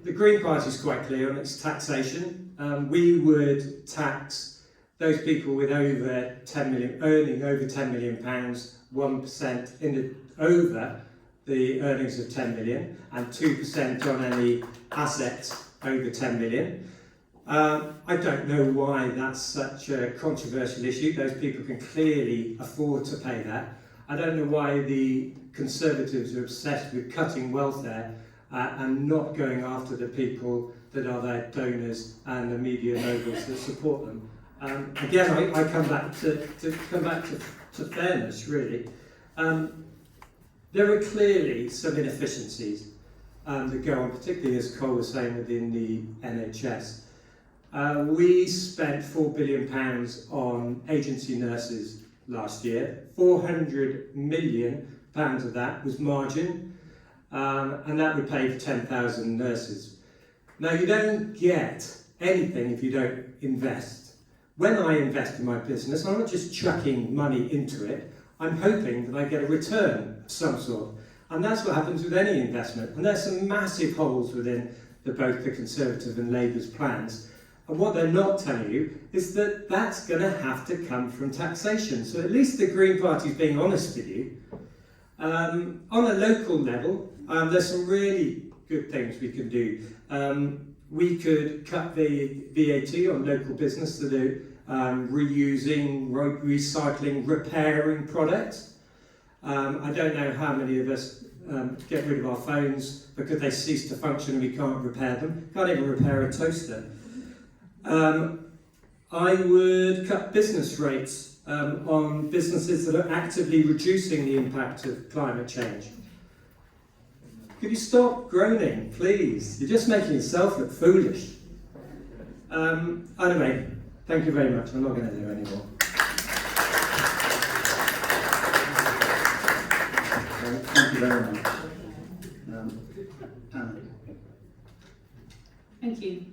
The Green Party is quite clear on its taxation. We would tax those people with over 10 million, earning over £10 million, 1% over the earnings of 10 million and 2% on any assets over 10 million. I don't know why that's such a controversial issue. Those people can clearly afford to pay that. I don't know why the Conservatives are obsessed with cutting welfare and not going after the people that are their donors and the media moguls that support them. Again, I come back to fairness, really. There are clearly some inefficiencies that go on, particularly as Cole was saying within the NHS. We spent £4 billion on agency nurses last year. £400 million of that was margin, and that would pay for 10,000 nurses. Now, you don't get anything if you don't invest. When I invest in my business, I'm not just chucking money into it. I'm hoping that I get a return of some sort. And that's what happens with any investment. And there's some massive holes within both the Conservative and Labour's plans. And what they're not telling you is that that's going to have to come from taxation. So at least the Green Party is being honest with you. On a local level, there's some really good things we can do. We could cut the VAT on local business that are reusing, recycling, repairing products. I don't know how many of us get rid of our phones because they cease to function and we can't repair them. Can't even repair a toaster. I would cut business rates on businesses that are actively reducing the impact of climate change. Could you stop groaning, please? You're just making yourself look foolish. Anyway, thank you very much. I'm not going to do any more. Thank you very much. Anna. Thank you.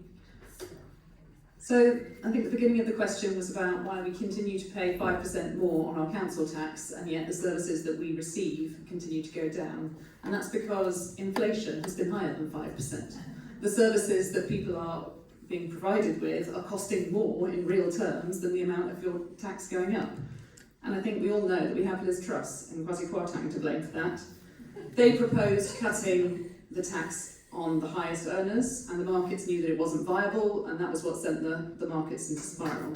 So I think the beginning of the question was about why we continue to pay 5% more on our council tax, and yet the services that we receive continue to go down. And that's because inflation has been higher than 5%. The services that people are being provided with are costing more in real terms than the amount of your tax going up. And I think we all know that we have Liz Truss and Kwasi Kwarteng to blame for that. They proposed cutting the tax on the highest earners, and the markets knew that it wasn't viable, and that was what sent the markets into spiral.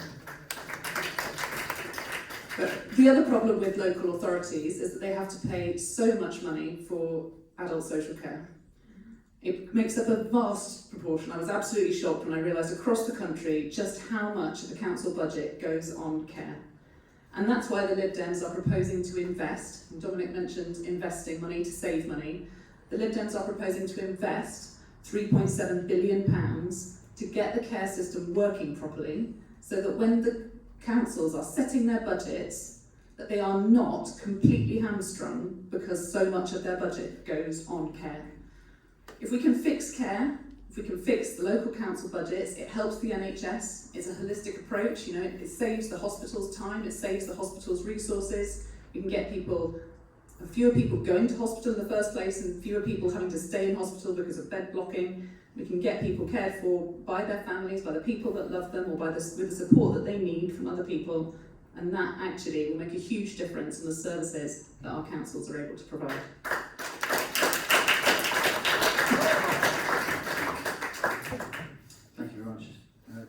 But the other problem with local authorities is that they have to pay so much money for adult social care. It makes up a vast proportion. I was absolutely shocked when I realised across the country just how much of the council budget goes on care. And that's why the Lib Dems are proposing to invest, and Dominic mentioned investing money to save money. The Lib Dems are proposing to invest £3.7 billion to get the care system working properly, so that when the councils are setting their budgets, that they are not completely hamstrung because so much of their budget goes on care. If we can fix care, if we can fix the local council budgets, it helps the NHS. It's a holistic approach, it saves the hospital's time, it saves the hospital's resources. We can get fewer people going to hospital in the first place and fewer people having to stay in hospital because of bed blocking. We can get people cared for by their families, by the people that love them, or with the support that they need from other people. And that actually will make a huge difference in the services that our councils are able to provide. Thank you very much.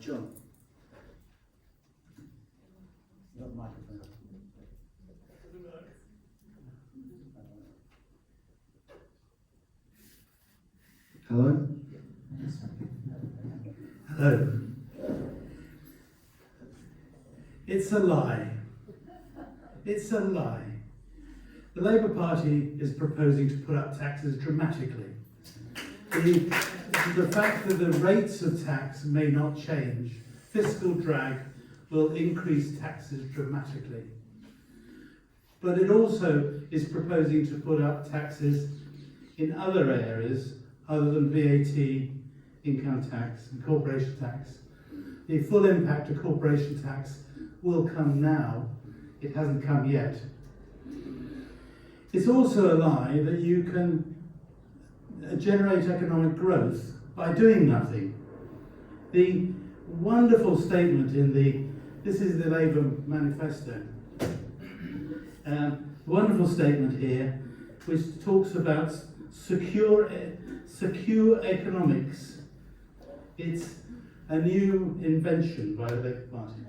John. You got the microphone. Hello? Hello. It's a lie. It's a lie. The Labour Party is proposing to put up taxes dramatically. The fact that the rates of tax may not change, fiscal drag will increase taxes dramatically. But it also is proposing to put up taxes in other areas other than VAT, income tax and corporation tax. The full impact of corporation tax will come now. It hasn't come yet. It's also a lie that you can generate economic growth by doing nothing. The wonderful statement this is the Labour manifesto, wonderful statement here, which talks about secure economics. It's a new invention by the Labour Party.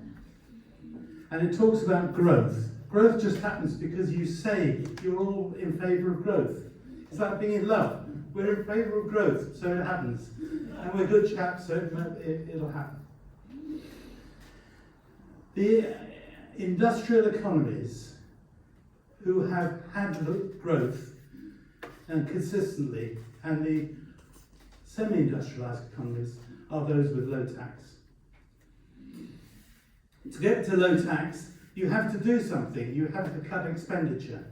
And it talks about growth. Growth just happens because you say you're all in favour of growth. It's like being in love. We're in favour of growth, so it happens. And we're good chaps, so it'll happen. The industrial economies who have had growth and consistently, and the semi-industrialised economies are those with low tax. To get to low tax, you have to do something. You have to cut expenditure.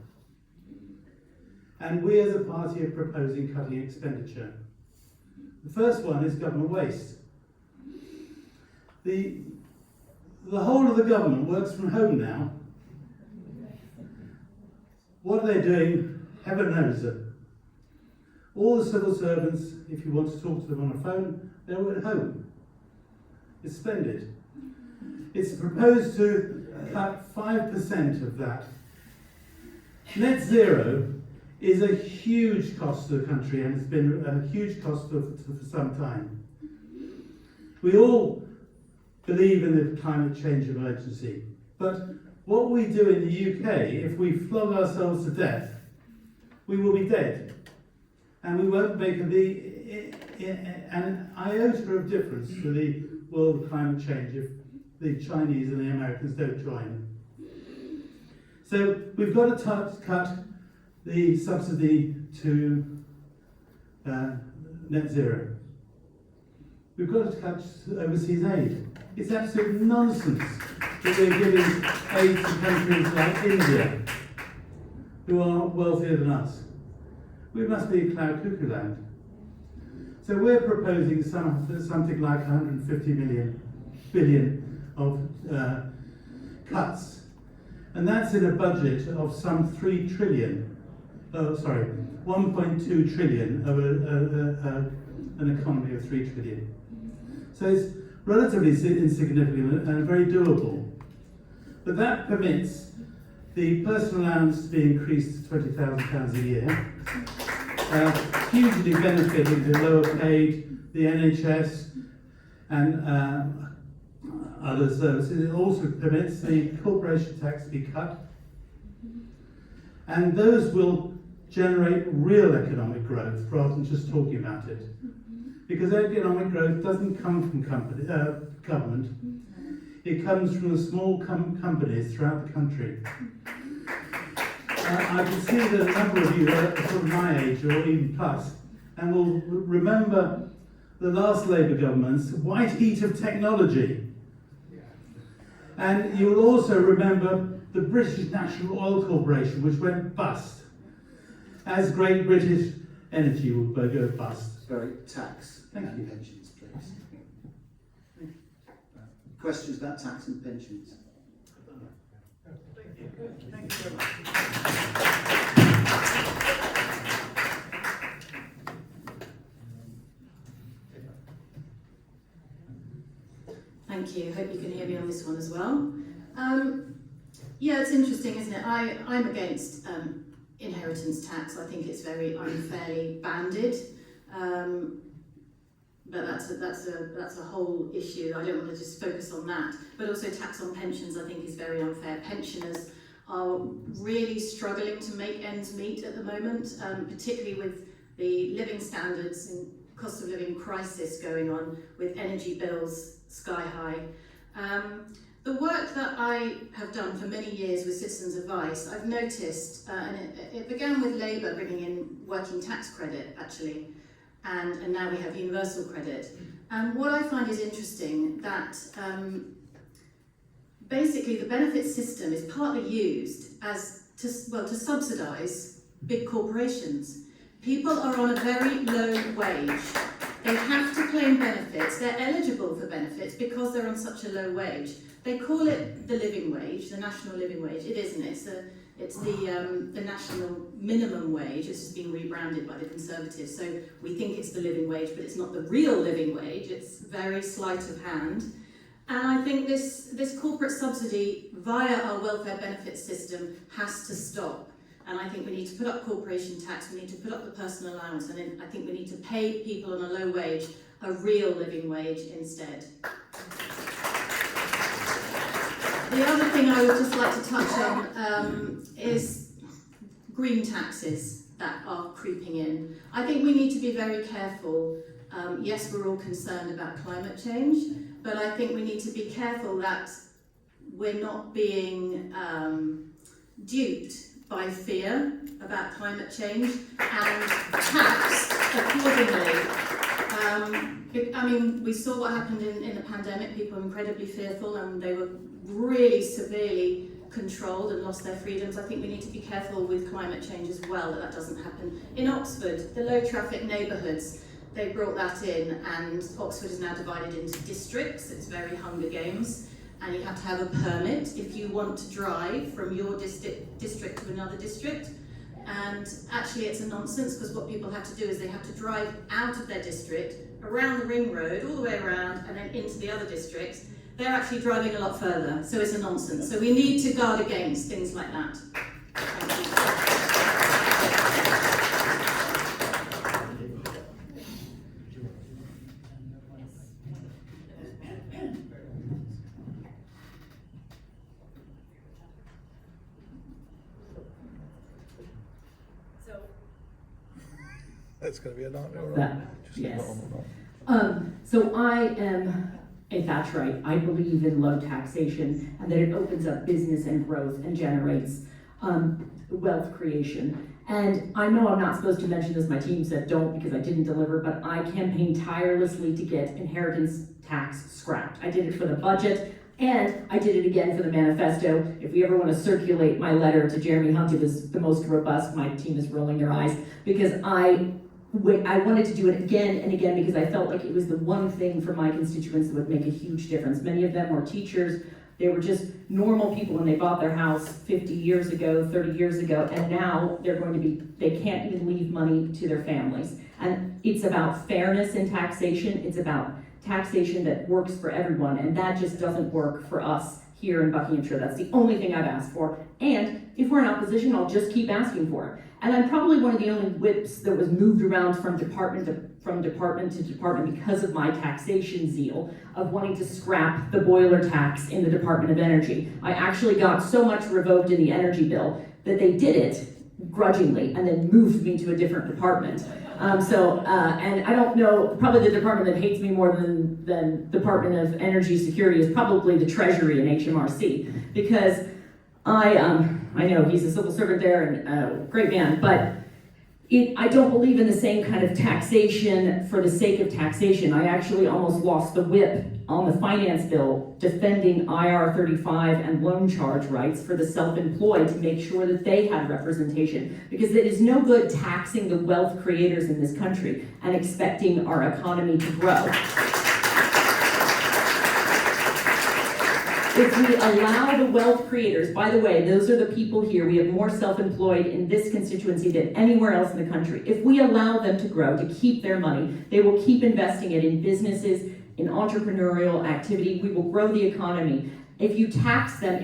And we as a party are proposing cutting expenditure. The first one is government waste. The whole of the government works from home now. What are they doing? Heaven knows it. All the civil servants, if you want to talk to them on a phone, they're at home. It's splendid. It's proposed to cut 5% of that. Net zero is a huge cost to the country, and it's been a huge cost for some time. We all believe in the climate change emergency, but what we do in the UK, if we flog ourselves to death, we will be dead, and we won't make an iota of difference to the world of climate change if the Chinese and the Americans don't join. So we've got to cut the subsidy to net zero. We've got to cut overseas aid. It's absolute nonsense that we're giving aid to countries like India, who are wealthier than us. We must be cloud cuckoo land. So we're proposing something like 150 billion of cuts. And that's in a budget of some 3 trillion, 1.2 trillion of an economy of 3 trillion. So it's relatively insignificant and very doable. But that permits the personal allowance to be increased to £20,000 a year, hugely benefiting the lower paid, the NHS and other services. It also permits the corporation tax to be cut, and those will generate real economic growth rather than just talking about it. Because economic growth doesn't come from government, it comes from the small companies throughout the country. I can see that a number of you are sort of my age or even plus, and will remember the last Labour government's white heat of technology. And you will also remember the British National Oil Corporation, which went bust, as Great British Energy will go bust. Very tax and pensions, please. Questions about tax and pensions? Thank you very much. Thank you. Hope you can hear me on this one as well. Yeah, it's interesting, isn't it? I'm against inheritance tax. I think it's very unfairly banded. But that's a whole issue. I don't want to just focus on that. But also tax on pensions, I think, is very unfair. Pensioners are really struggling to make ends meet at the moment, particularly with the living standards and cost of living crisis going on, with energy bills sky high. The work that I have done for many years with Citizens Advice, I've noticed, and it began with Labour bringing in working tax credit, actually, and now we have universal credit. And what I find is interesting that basically the benefit system is partly used to subsidise big corporations. People are on a very low wage. They have to claim benefits. They're eligible for benefits because they're on such a low wage. They call it the living wage, the national living wage. It isn't. It's the national minimum wage. It's just been rebranded by the Conservatives. So we think it's the living wage, but it's not the real living wage. It's very sleight of hand. And I think this corporate subsidy via our welfare benefits system has to stop. And I think we need to put up corporation tax, we need to put up the personal allowance, and then I think we need to pay people on a low wage a real living wage instead. The other thing I would just like to touch on is green taxes that are creeping in. I think we need to be very careful. Yes, we're all concerned about climate change, but I think we need to be careful that we're not being duped by fear about climate change and tax accordingly. I mean, we saw what happened in the pandemic. People were incredibly fearful and they were really severely controlled and lost their freedoms. I think we need to be careful with climate change as well, that doesn't happen. In Oxford, the low traffic neighbourhoods, they brought that in, and Oxford is now divided into districts. It's very Hunger Games. And you have to have a permit if you want to drive from your district to another district. And actually it's a nonsense, because what people have to do is they have to drive out of their district, around the ring road, all the way around, and then into the other districts. They're actually driving a lot further, so it's a nonsense. So we need to guard against things like that. Thank you. That's going to be a nightmare. Yes. So I am a Thatcherite. I believe in low taxation and that it opens up business and growth and generates wealth creation. And I know I'm not supposed to mention this, my team said don't because I didn't deliver, but I campaigned tirelessly to get inheritance tax scrapped. I did it for the budget, and I did it again for the manifesto. If we ever want to circulate my letter to Jeremy Hunt, it was the most robust. My team is rolling their eyes because I wanted to do it again and again because I felt like it was the one thing for my constituents that would make a huge difference. Many of them were teachers. They were just normal people when they bought their house 50 years ago, 30 years ago, and now they can't even leave money to their families. And it's about fairness in taxation. It's about taxation that works for everyone, and that just doesn't work for us here in Buckinghamshire. That's the only thing I've asked for. And if we're in opposition, I'll just keep asking for it. And I'm probably one of the only whips that was moved around from department to department because of my taxation zeal of wanting to scrap the boiler tax in the Department of Energy. I actually got so much revoked in the energy bill that they did it grudgingly and then moved me to a different department. And I don't know, probably the department that hates me more than Department of Energy Security is probably the Treasury and HMRC, because I know he's a civil servant there and a great man, but I don't believe in the same kind of taxation for the sake of taxation. I actually almost lost the whip on the finance bill defending IR 35 and loan charge rights for the self-employed to make sure that they had representation, because it is no good taxing the wealth creators in this country and expecting our economy to grow. If we allow the wealth creators, by the way, those are the people here, we have more self-employed in this constituency than anywhere else in the country. If we allow them to grow, to keep their money, they will keep investing it in businesses, in entrepreneurial activity. We will grow the economy. If you tax them,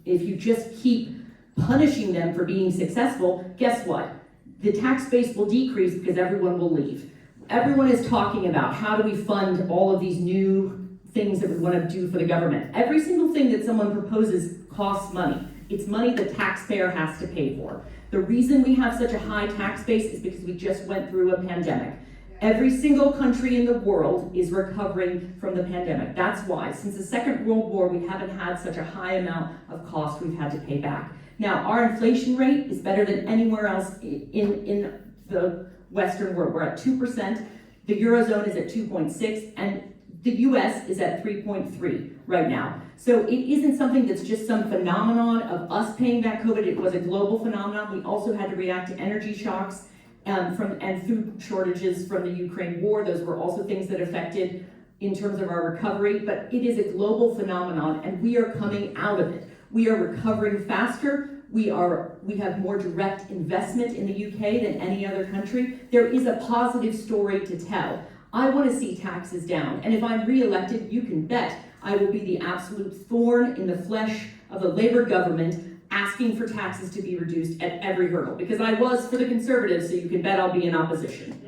if you just keep punishing them for being successful, guess what? The tax base will decrease because everyone will leave. Everyone is talking about how do we fund all of these new things that we want to do for the government. Every single thing that someone proposes costs money. It's money the taxpayer has to pay for. The reason we have such a high tax base is because we just went through a pandemic. Every single country in the world is recovering from the pandemic. That's why, since the Second World War, we haven't had such a high amount of cost we've had to pay back. Now, our inflation rate is better than anywhere else in the Western world. We're at 2%. The Eurozone is at 2.6, and the US is at 3.3 right now. So it isn't something that's just some phenomenon of us paying back COVID. It was a global phenomenon. We also had to react to energy shocks and food shortages from the Ukraine war. Those were also things that affected in terms of our recovery, but it is a global phenomenon and we are coming out of it. We are recovering faster. We have more direct investment in the UK than any other country. There is a positive story to tell. I want to see taxes down, and if I'm re-elected, you can bet I will be the absolute thorn in the flesh of the Labour government asking for taxes to be reduced at every hurdle, because I was for the Conservatives, so you can bet I'll be in opposition.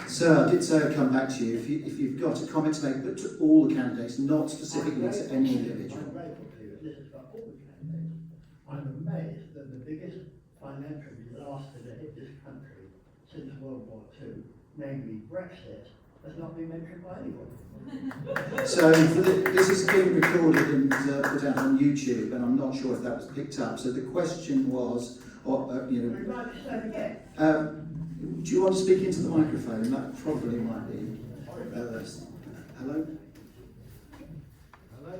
Sir, I did say I'd come back to you. If you've got a comment to make, but to all the candidates, not specifically to any individual. I'm amazed that the biggest financial disaster that hit this country since World War II, namely Brexit, has not been mentioned by anyone. So this is being recorded and put out on YouTube, and I'm not sure if that was picked up. So the question was, We'd like to say again. do you want to speak into the microphone? That probably might be. Hello? Hello?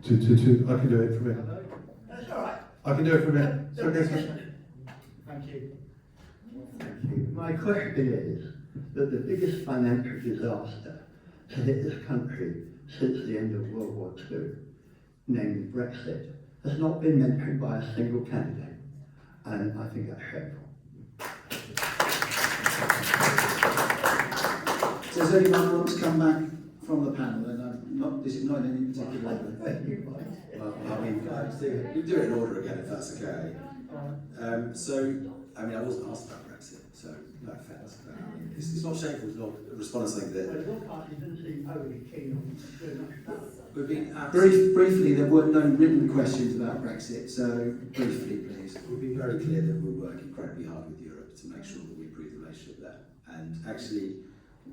I can do it from here. Hello? That's all right. I can do it from here. It's okay, sir. Thank you. Thank you. My question is that the biggest financial disaster to hit this country since the end of World War II, namely Brexit, has not been mentioned by a single candidate, and I think that's shameful. Does anyone want to come back from the panel? And this is not in any particular way. We do it in order again, if that's okay. I wasn't asked about Brexit, so no offence. It's not shameful to not respond to something that. Well, your party doesn't seem overly keen on doing much about it. We've been Briefly, there were no written questions about Brexit, so briefly, please. We've been very clear that we'll work incredibly hard with Europe to make sure that we improve the relationship there. And actually,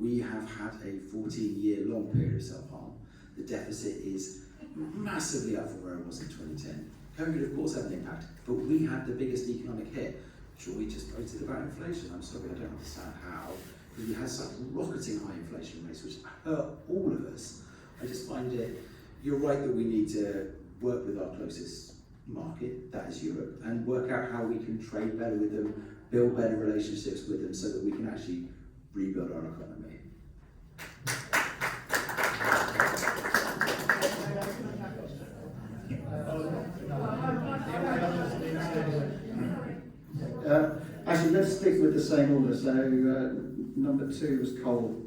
We have had a 14-year-long period of self-harm. The deficit is massively up from where it was in 2010. COVID, of course, had an impact, but we had the biggest economic hit. Sure, we just voted about inflation. I'm sorry, I don't understand how. Because we had such rocketing high inflation rates, which hurt all of us. I just find it, you're right that we need to work with our closest market, that is Europe, and work out how we can trade better with them, build better relationships with them so that we can actually rebuild our economy. Actually, let's stick with the same order. So number 2 was Cole.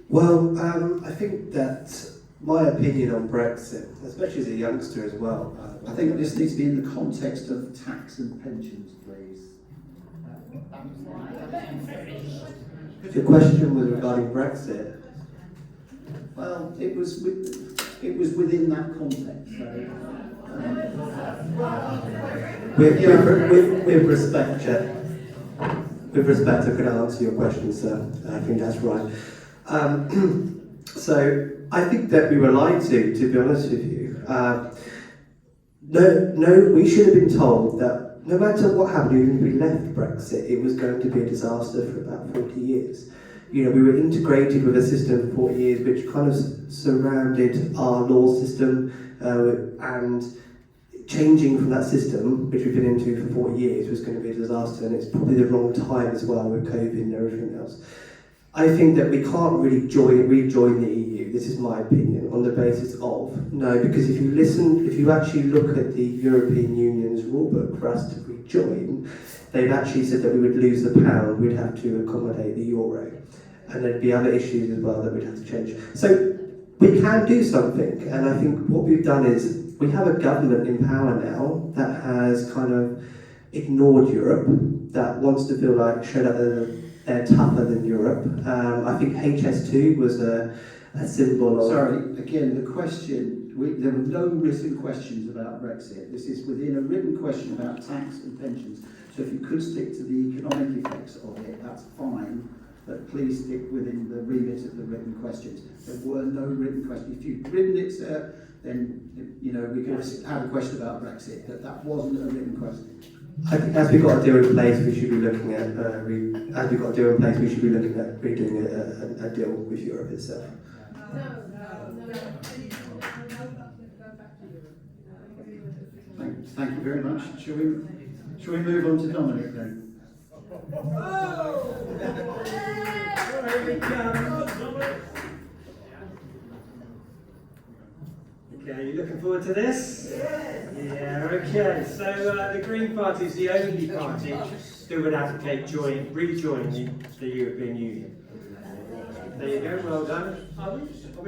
Well, I think that my opinion on Brexit, especially as a youngster as well, I think this needs to be in the context of tax and pensions, please. the question was regarding Brexit. Well, it was within that context. So, with respect, Chair. With respect, I could answer your question, sir. I think that's right. So I think that we were lied to be honest with you. No, we should have been told that no matter what happened, even if we left Brexit, it was going to be a disaster for about 40 years. You know, we were integrated with a system for 40 years which kind of surrounded our law system, and changing from that system, which we've been into for 40 years, was going to be a disaster, and it's probably the wrong time as well with COVID and everything else. I think that we can't really rejoin the EU, this is my opinion, on the basis of, no, because if you actually look at the European Union's rulebook for us to rejoin, they've actually said that we would lose the pound, we'd have to accommodate the euro, and there'd be other issues as well that we'd have to change. So we can do something, and I think what we've done is, we have a government in power now that has kind of ignored Europe, that wants to feel like, show that they're tougher than Europe. I think HS2 was a symbol of... Sorry, again, the question, there were no written questions about Brexit. This is within a written question about tax and pensions. So if you could stick to the economic effects of it, that's fine. But please stick within the remit of the written questions. There were no written questions. If you'd written it, sir, then we could have a question about Brexit, but that wasn't a written question. I think as we've got a deal in place, we should be looking at redoing a deal with Europe itself. Thank you very much. Shall we move on to Dominic then? Okay, you looking forward to this? Yeah, okay. So the Green Party is the only party that would advocate rejoining the European Union. There you go, well done. Are we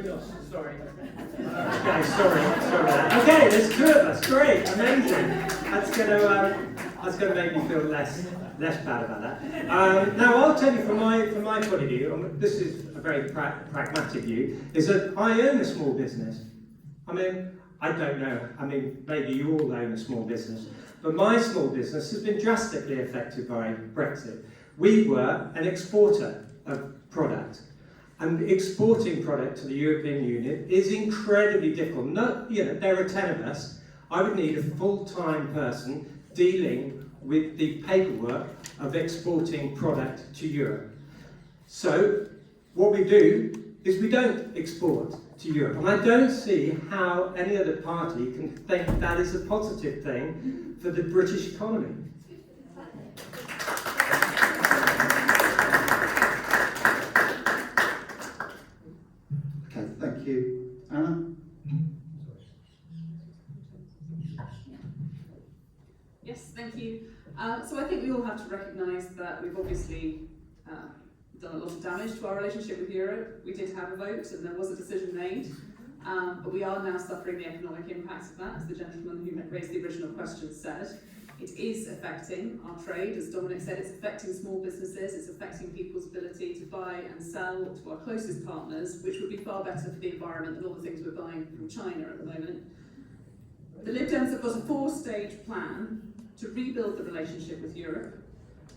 not? Sorry. Okay, sorry about that. Okay, there's 2 of us, great, amazing. That's gonna make me feel less bad about that. Now I'll tell you from my point of view, this is a very pragmatic view, is that I own a small business. I mean, I don't know, maybe you all own a small business, but my small business has been drastically affected by Brexit. We were an exporter of product, and exporting product to the European Union is incredibly difficult. There are 10 of us. I would need a full-time person dealing with the paperwork of exporting product to Europe. So, what we do is we don't export to Europe. And I don't see how any other party can think that is a positive thing for the British economy. Okay, thank you. Anna? Yes, thank you. So I think we all have to recognise that we've obviously done a lot of damage to our relationship with Europe. We did have a vote and there was a decision made, but we are now suffering the economic impacts of that, as the gentleman who raised the original question said. It is affecting our trade, as Dominic said, it's affecting small businesses, it's affecting people's ability to buy and sell to our closest partners, which would be far better for the environment than all the things we're buying from China at the moment. The Lib Dems have got a 4-stage plan to rebuild the relationship with Europe.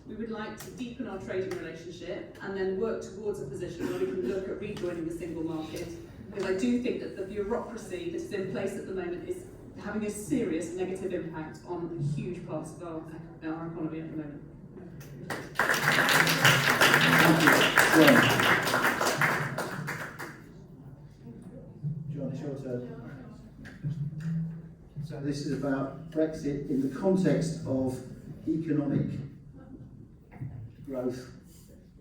We would like to deepen our trading relationship and then work towards a position where we can look at rejoining the single market, because I do think that the bureaucracy that is in place at the moment is having a serious negative impact on huge parts of our economy at the moment. John, it's your turn. So this is about Brexit in the context of economic growth,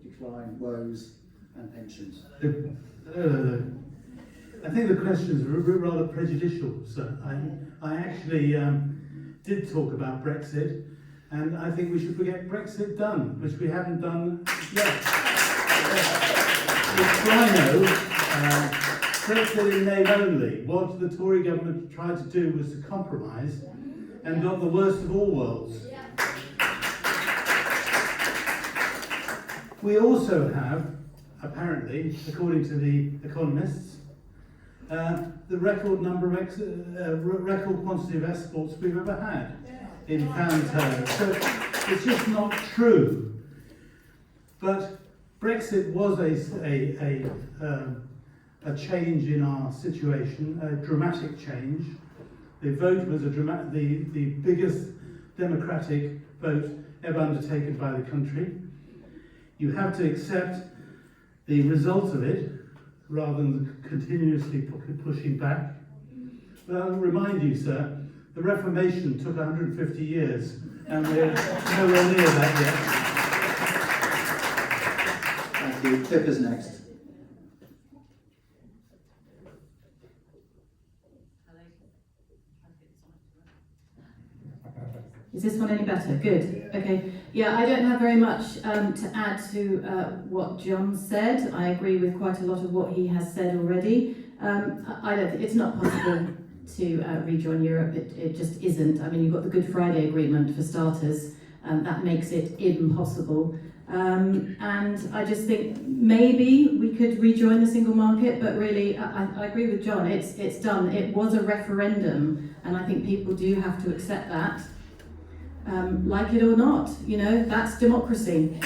decline, woes, and pensions. I think the questions are rather prejudicial, sir. I actually did talk about Brexit, and I think we should get Brexit done, which we haven't done yet. As I know, Brexit in name only. What the Tory government tried to do was to compromise and got the worst of all worlds. We also have, apparently, according to the economists, the record quantity of exports we've ever had in pound terms. So it's just not true. But Brexit was a change in our situation, a dramatic change. The vote was the biggest democratic vote ever undertaken by the country. You have to accept the result of it rather than continuously pushing back. But I'll remind you, sir, the Reformation took 150 years, and we're nowhere near that yet. Thank you. Pippa's next. Is this one any better? Good. Okay. Yeah, I don't have very much to add to what John said. I agree with quite a lot of what he has said already. I don't think it's not possible to rejoin Europe. It just isn't. I mean, you've got the Good Friday Agreement for starters. That makes it impossible. And I just think maybe we could rejoin the single market, but really, I agree with John. It's done. It was a referendum, and I think people do have to accept that. Like it or not, you know, that's democracy.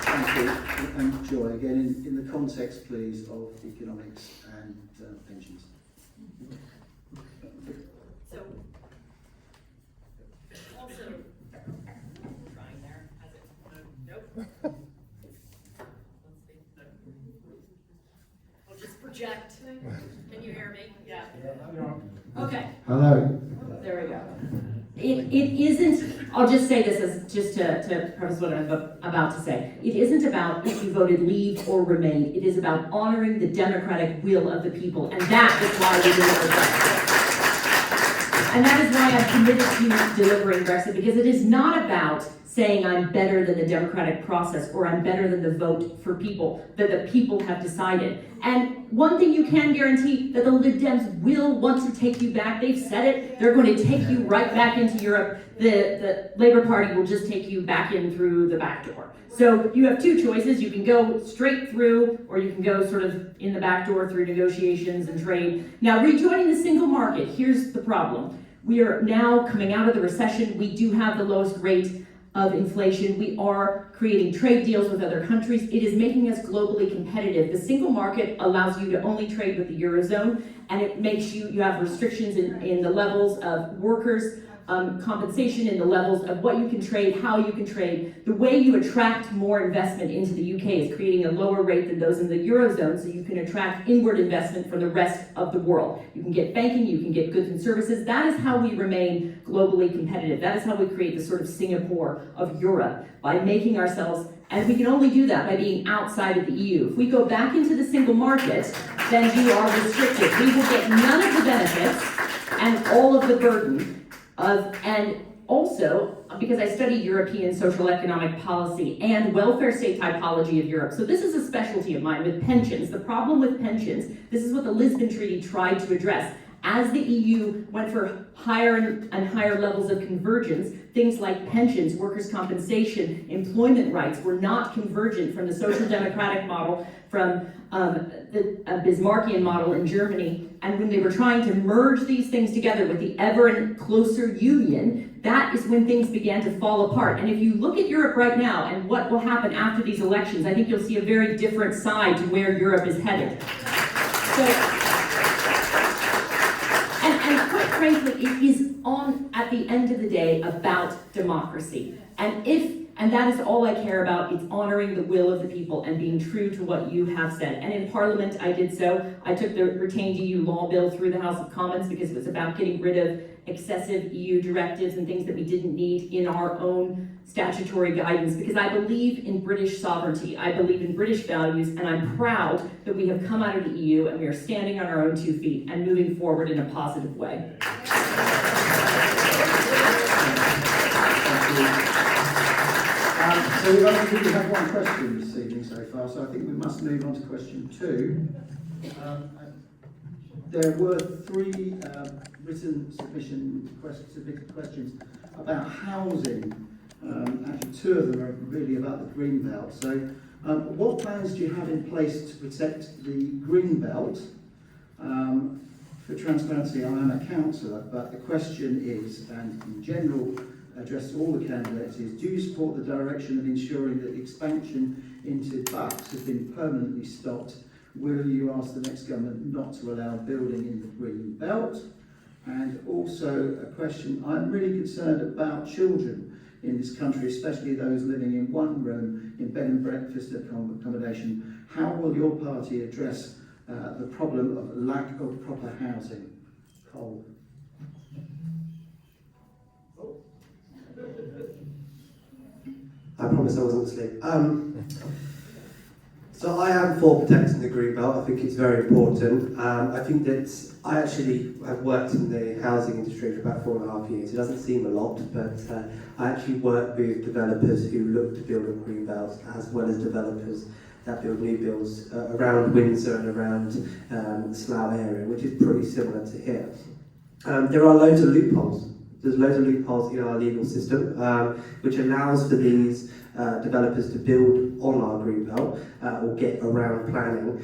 Thank you. And Joy, again, in the context, please, of economics and pensions. So, also, trying there, has it? Nope. Let's see. I'll just project. Can you hear me? Yeah. Okay. Hello. There we go. It isn't, I'll just say this as just to preface what I'm about to say. It isn't about if you voted leave or remain. It is about honoring the democratic will of the people. And that is why we deliver Brexit. And that is why I'm committed to delivering Brexit, because it is not about saying I'm better than the democratic process or I'm better than the vote for people, that the people have decided. And one thing you can guarantee, that the Lib Dems will want to take you back. They've said it. They're going to take you right back into Europe. The Labour Party will just take you back in through the back door. So you have two choices. You can go straight through, or you can go sort of in the back door through negotiations and trade. Now, rejoining the single market, here's the problem. We are now coming out of the recession. We do have the lowest rate of inflation. We are creating trade deals with other countries. It is making us globally competitive. The single market allows you to only trade with the Eurozone, and it makes you have restrictions in the levels of workers' compensation, in the levels of what you can trade, how you can trade. The way you attract more investment into the UK is creating a lower rate than those in the Eurozone, so you can attract inward investment from the rest of the world. You can get banking, you can get goods and services. That is how we remain globally competitive. That is how we create the sort of Singapore of Europe, by making ourselves, and we can only do that by being outside of the EU. If we go back into the single market, then you are restricted. We will get none of the benefits and all of the burden and also, because I studied European social economic policy and welfare state typology of Europe. So this is a specialty of mine with pensions. The problem with pensions, this is what the Lisbon Treaty tried to address. As the EU went for higher and higher levels of convergence, things like pensions, workers' compensation, employment rights were not convergent from the social democratic model, from the Bismarckian model in Germany. And when they were trying to merge these things together with the ever closer union, that is when things began to fall apart. And if you look at Europe right now and what will happen after these elections, I think you'll see a very different side to where Europe is headed. And quite frankly, it is at the end of the day, about democracy. And that is all I care about. It's honoring the will of the people and being true to what you have said. And in Parliament, I did so. I took the retained EU law bill through the House of Commons because it was about getting rid of excessive EU directives and things that we didn't need in our own statutory guidance, because I believe in British sovereignty. I believe in British values, and I'm proud that we have come out of the EU and we are standing on our own 2 feet and moving forward in a positive way. So we've only really had one question this evening so far, so I think we must move on to question 2. There were 3 written submitted questions about housing. Actually, 2 of them are really about the green belt. So what plans do you have in place to protect the green belt? For transparency, I am a councillor, but the question is, and in general, addressed to all the candidates, is: do you support the direction of ensuring that expansion into Bucks has been permanently stopped? Will you ask the next government not to allow building in the green belt? And also a question: I'm really concerned about children in this country, especially those living in one room in bed and breakfast accommodation. How will your party address the problem of lack of proper housing? Cole. I promise I wasn't asleep. So I am for protecting the green belt. I think it's very important. I think that I actually have worked in the housing industry for about 4.5 years. It doesn't seem a lot, but I actually work with developers who look to build a green belt, as well as developers that build new builds around Windsor and around the Slough area, which is pretty similar to here. There are loads of loopholes. There's loads of loopholes in our legal system, which allows for these developers to build on our green belt or get around planning.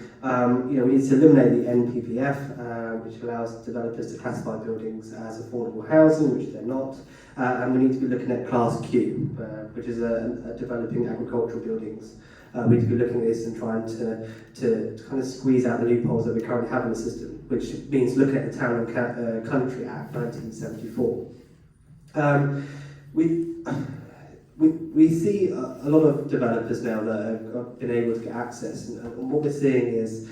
We need to eliminate the NPPF, which allows developers to classify buildings as affordable housing, which they're not. And we need to be looking at Class Q, which is developing agricultural buildings. We need to be looking at this and trying to kind of squeeze out the loopholes that we currently have in the system, which means looking at the Town and Country Act 1974. We see a lot of developers now that have been able to get access, and what we're seeing is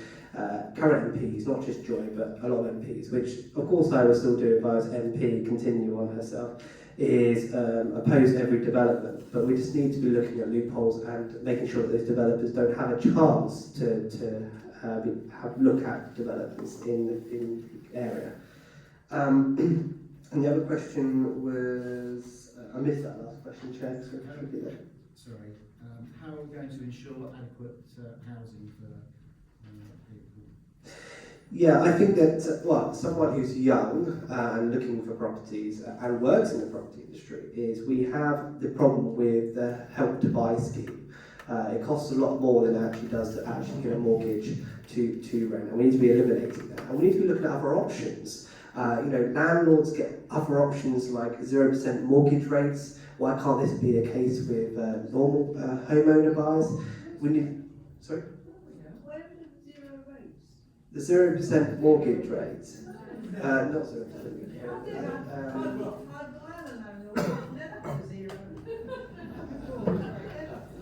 current MPs, not just Joy, but a lot of MPs, which of course I would still do if I was MP, continue on herself, is oppose every development. But we just need to be looking at loopholes and making sure that those developers don't have a chance to look at developers in the area. And the other question was, I missed that last question, Chair, so repeat that. Sorry. How are we going to ensure adequate housing for people? Yeah, I think that, someone who's young and looking for properties and works in the property industry, is we have the problem with the Help to Buy scheme. It costs a lot more than it actually does to actually get a mortgage to rent, and we need to be eliminating that. And we need to be looking at other options. Landlords get other options like 0% mortgage rates. Why can't this be the case with normal homeowner buyers? We need, sorry? The 0% mortgage rate. Not 0%.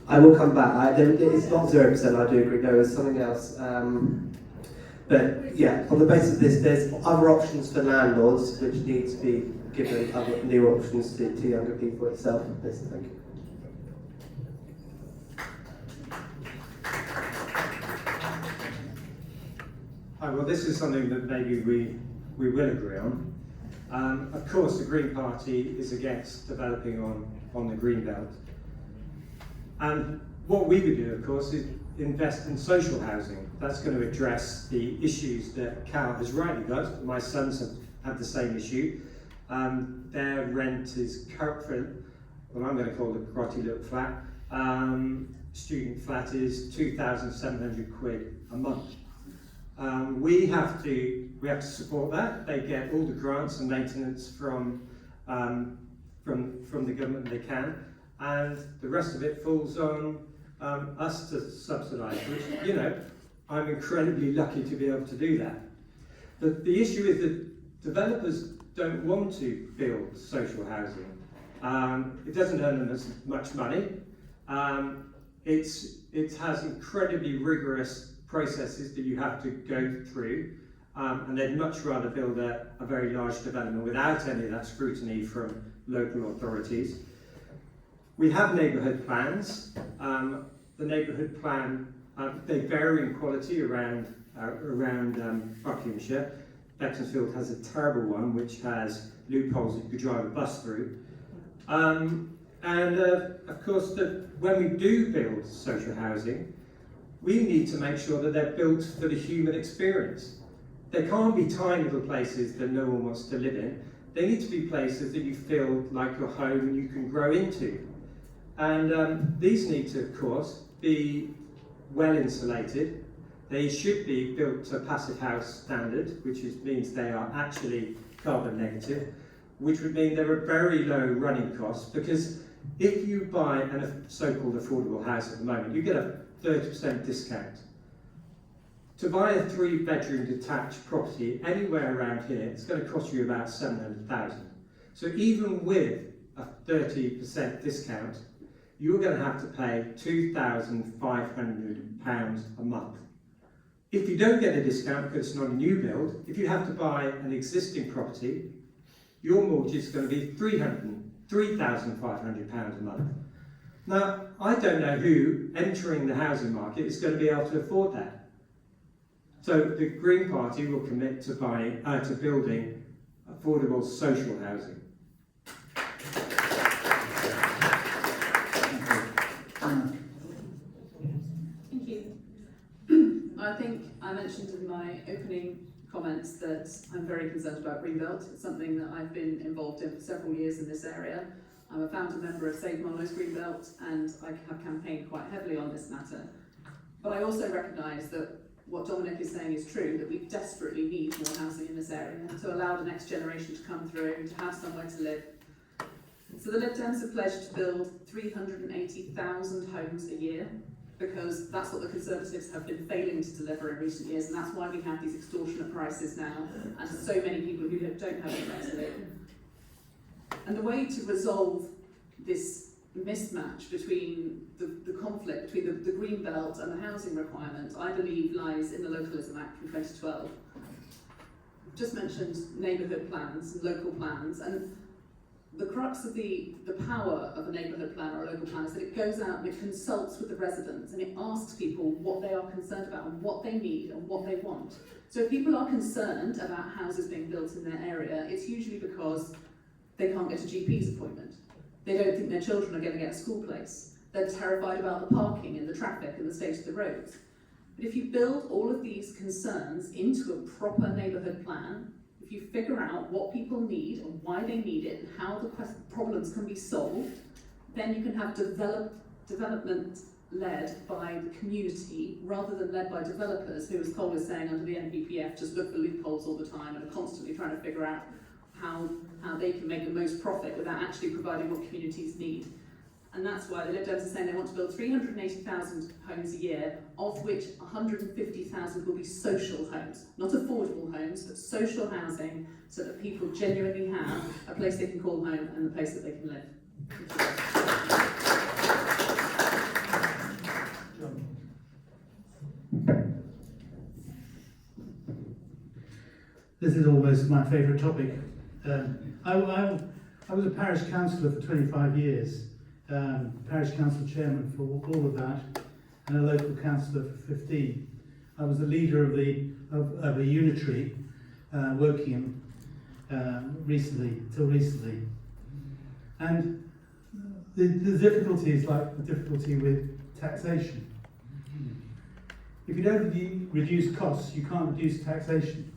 I will come back. It's not 0%, I do agree. No, it's something else. But yeah, on the basis of this, there's other options for landlords which need to be given other new options to younger people itself. Yes, thank you. Hi, well, this is something that maybe we will agree on. Of course, the Green Party is against developing on the Green Belt. And what we would do, of course, is invest in social housing. That's going to address the issues that Cal has rightly got. My sons have the same issue. Their rent is current, well, I'm going to call it a grotty little flat. Student flat is £2,700 a month. We have to support that. They get all the grants and maintenance from the government they can, and the rest of it falls on us to subsidise, which, you know, I'm incredibly lucky to be able to do that. But the issue is that developers don't want to build social housing. It doesn't earn them as much money. It has incredibly rigorous processes that you have to go through, and they'd much rather build a very large development without any of that scrutiny from local authorities. We have neighbourhood plans. The neighbourhood plan, they vary in quality around Buckinghamshire. Beaconsfield has a terrible one which has loopholes that you could drive a bus through. Of course, when we do build social housing, we need to make sure that they're built for the human experience. They can't be tiny little places that no one wants to live in. They need to be places that you feel like your home and you can grow into. And these need to, of course, be well insulated. They should be built to passive house standard, which means they are actually carbon negative, which would mean they're a very low running cost, because if you buy a so-called affordable house at the moment, you get a 30% discount. To buy a 3-bedroom detached property anywhere around here, it's going to cost you about 700,000. So even with a 30% discount, you're going to have to pay £2,500 a month. If you don't get a discount because it's not a new build, if you have to buy an existing property, your mortgage is going to be £3,500 a month. Now, I don't know who entering the housing market is going to be able to afford that. So the Green Party will commit to building affordable social housing. Thank you. I think I mentioned in my opening comments that I'm very concerned about Greenbelt. It's something that I've been involved in for several years in this area. I'm a founder member of Save Marlowe's Greenbelt, and I have campaigned quite heavily on this matter. But I also recognise that what Dominic is saying is true, that we desperately need more housing in this area to allow the next generation to come through and to have somewhere to live. So the Lib Dems have pledged to build 380,000 homes a year, because that's what the Conservatives have been failing to deliver in recent years, and that's why we have these extortionate prices now, and so many people who don't have anywhere to live. And the way to resolve this mismatch between the conflict between the Green Belt and the housing requirement, I believe, lies in the Localism Act from 2012. I've just mentioned neighbourhood plans and local plans, and the crux of the power of a neighbourhood plan or a local plan is that it goes out and it consults with the residents and it asks people what they are concerned about and what they need and what they want. So if people are concerned about houses being built in their area, it's usually because they can't get a GP's appointment. They don't think their children are going to get a school place. They're terrified about the parking and the traffic and the state of the roads. But if you build all of these concerns into a proper neighbourhood plan, if you figure out what people need and why they need it and how the problems can be solved, then you can have development led by the community rather than led by developers who, as Cole was saying, under the NPPF just look for loopholes all the time and are constantly trying to figure out how they can make the most profit without actually providing what communities need. And that's why the Lib Dems are saying they want to build 380,000 homes a year, of which 150,000 will be social homes, not affordable homes, but social housing, so that people genuinely have a place they can call home and a place that they can live. This is always my favourite topic. I was a parish councillor for 25 years, parish council chairman for all of that, and a local councillor for 15. I was the leader of a unitary, Wokingham, till recently. And the difficulty is like the difficulty with taxation. If you don't reduce costs, you can't reduce taxation.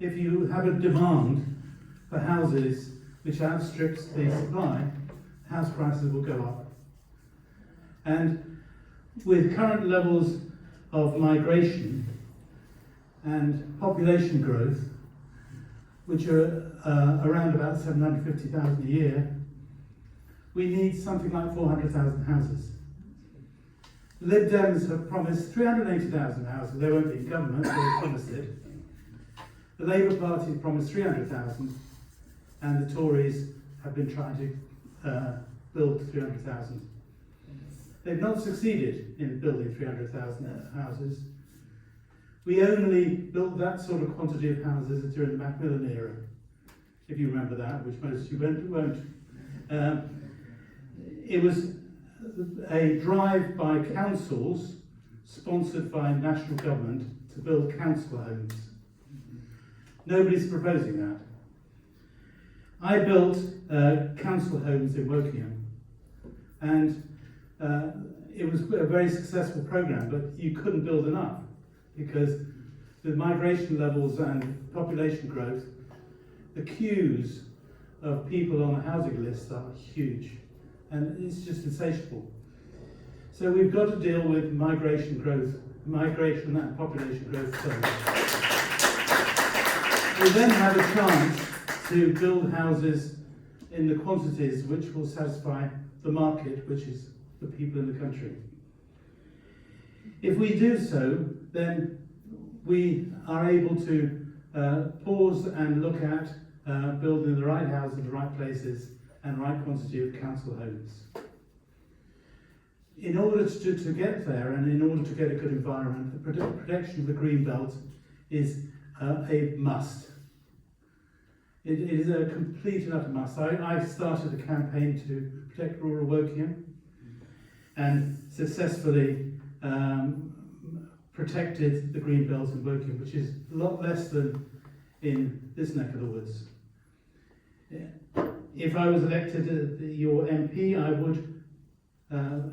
If you have a demand for houses which outstrips the supply, house prices will go up. And with current levels of migration and population growth, which are around about 750,000 a year, we need something like 400,000 houses. The Lib Dems have promised 380,000 houses. They won't be in government, they promised it. The Labour Party promised 300,000, and the Tories have been trying to build 300,000. They've not succeeded in building 300,000 houses. We only built that sort of quantity of houses during the Macmillan era, if you remember that, which most of you won't. It was a drive by councils, sponsored by national government, to build council homes. Nobody's proposing that. I built council homes in Wokingham, and it was a very successful programme, but you couldn't build enough because the migration levels and population growth, the queues of people on the housing list are huge, and it's just insatiable. So we've got to deal with migration and population growth first. We then have a chance to build houses in the quantities which will satisfy the market, which is the people in the country. If we do so, then we are able to pause and look at building the right houses in the right places and right quantity of council homes. In order to get there, and in order to get a good environment, the protection of the green belt is a must. It is a complete and utter must. I started a campaign to protect rural Wokingham and successfully protected the green belt in Wokingham, which is a lot less than in this neck of the woods. If I was elected your MP, I would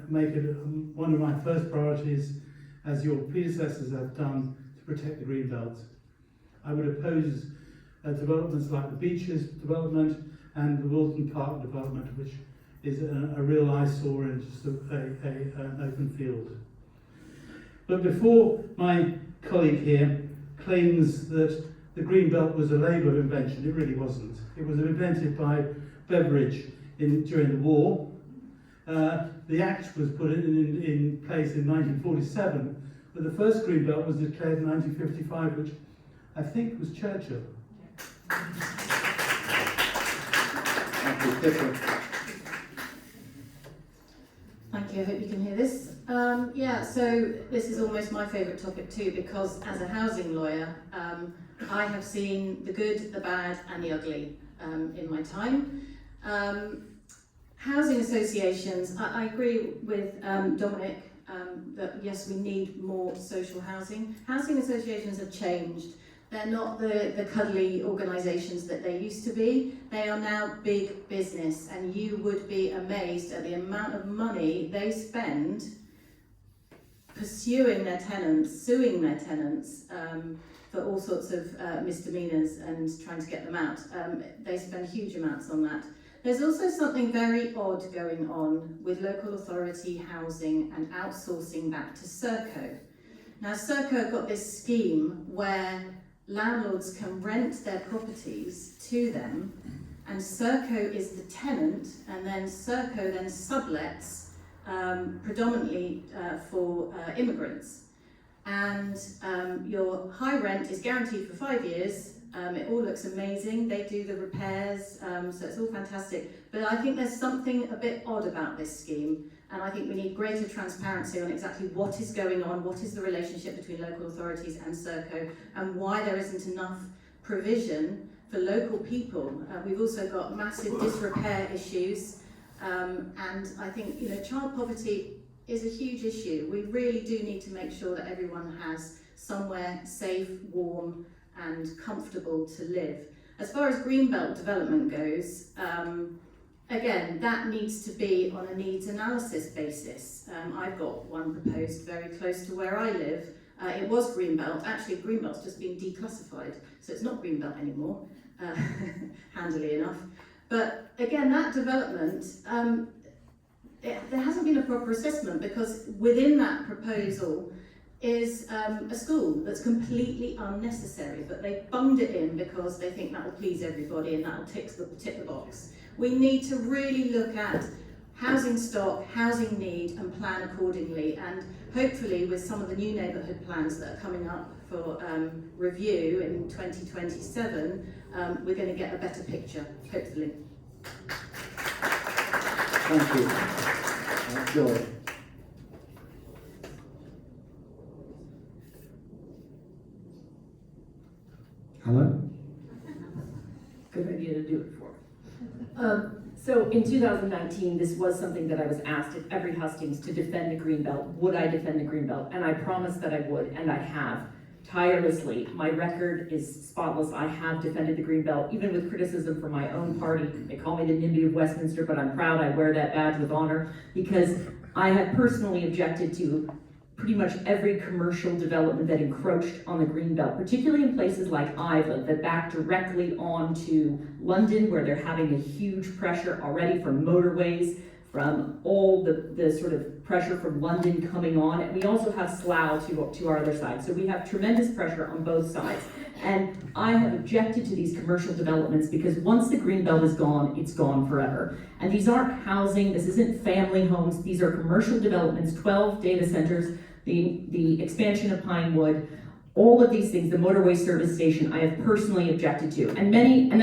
make it one of my first priorities, as your predecessors have done, to protect the green belt. I would oppose developments like the Beaches development and the Wilton Park development, which is a real eyesore and just an open field. But before my colleague here claims that the green belt was a Labour invention, it really wasn't. It was invented by Beveridge during the war. The Act was put in place in 1947, but the first green belt was declared in 1955, which I think was Churchill. Thank you, Pippa. Thank you, I hope you can hear this. So this is almost my favourite topic too, because as a housing lawyer, I have seen the good, the bad and the ugly in my time. Housing associations, I agree with Dominic that yes, we need more social housing. Housing associations have changed. They're not the cuddly organisations that they used to be. They are now big business, and you would be amazed at the amount of money they spend pursuing their tenants, suing their tenants for all sorts of misdemeanours and trying to get them out. They spend huge amounts on that. There's also something very odd going on with local authority housing and outsourcing back to Serco. Now, Serco got this scheme where landlords can rent their properties to them, and Serco is the tenant, and then Serco then sublets predominantly for immigrants. And your high rent is guaranteed for 5 years. It all looks amazing. They do the repairs, so it's all fantastic. But I think there's something a bit odd about this scheme, and I think we need greater transparency on exactly what is going on, what is the relationship between local authorities and Serco, and why there isn't enough provision for local people. We've also got massive disrepair issues, and I think child poverty is a huge issue. We really do need to make sure that everyone has somewhere safe, warm and comfortable to live. As far as Greenbelt development goes, again, that needs to be on a needs analysis basis. I've got one proposed very close to where I live. It was Greenbelt. Actually, Greenbelt's just been declassified, so it's not Greenbelt anymore, handily enough. But again, that development, there hasn't been a proper assessment, because within that proposal is a school that's completely unnecessary, but they bunged it in because they think that will please everybody and that will tick the box. We need to really look at housing stock, housing need, and plan accordingly. And hopefully, with some of the new neighbourhood plans that are coming up for review in 2027, we're going to get a better picture, hopefully. Thank you. Joy. Hello? Good idea to do it for. So in 2019, this was something that I was asked at every Hustings to defend the Greenbelt. Would I defend the Greenbelt? And I promised that I would, and I have. Tirelessly. My record is spotless. I have defended the Greenbelt, even with criticism from my own party. They call me the NIMBY of Westminster, but I'm proud I wear that badge with honor, because I have personally objected to pretty much every commercial development that encroached on the Greenbelt, particularly in places like Iva that back directly onto London, where they're having a huge pressure already from motorways, from all the sort of pressure from London coming on. And we also have Slough to our other side. So we have tremendous pressure on both sides. And I have objected to these commercial developments because once the Greenbelt is gone, it's gone forever. And these aren't housing, this isn't family homes, these are commercial developments, 12 data centers, the expansion of Pinewood, all of these things, the motorway service station, I have personally objected to. And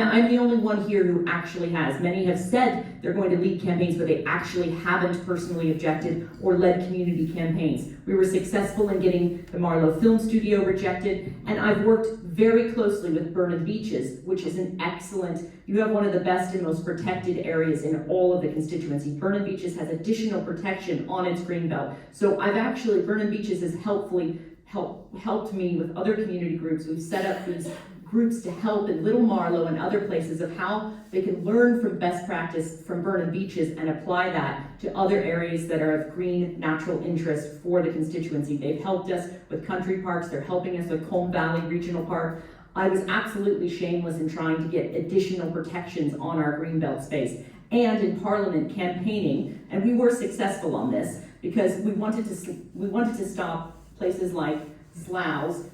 I'm the only one here who actually has. Many have said they're going to lead campaigns, but they actually haven't personally objected or led community campaigns. We were successful in getting the Marlowe Film Studio rejected, and I've worked very closely with Burnham Beaches, which is an excellent, you have one of the best and most protected areas in all of the constituency. Burnham Beaches has additional protection on its Greenbelt. So Burnham Beaches has helped me with other community groups. We've set up these groups to help in Little Marlow and other places of how they can learn from best practice from Burnham Beaches and apply that to other areas that are of green natural interest for the constituency. They've helped us with country parks. They're helping us with Colne Valley Regional Park. I was absolutely shameless in trying to get additional protections on our Greenbelt space. And in Parliament campaigning, and we were successful on this because we wanted to stop places like Slough's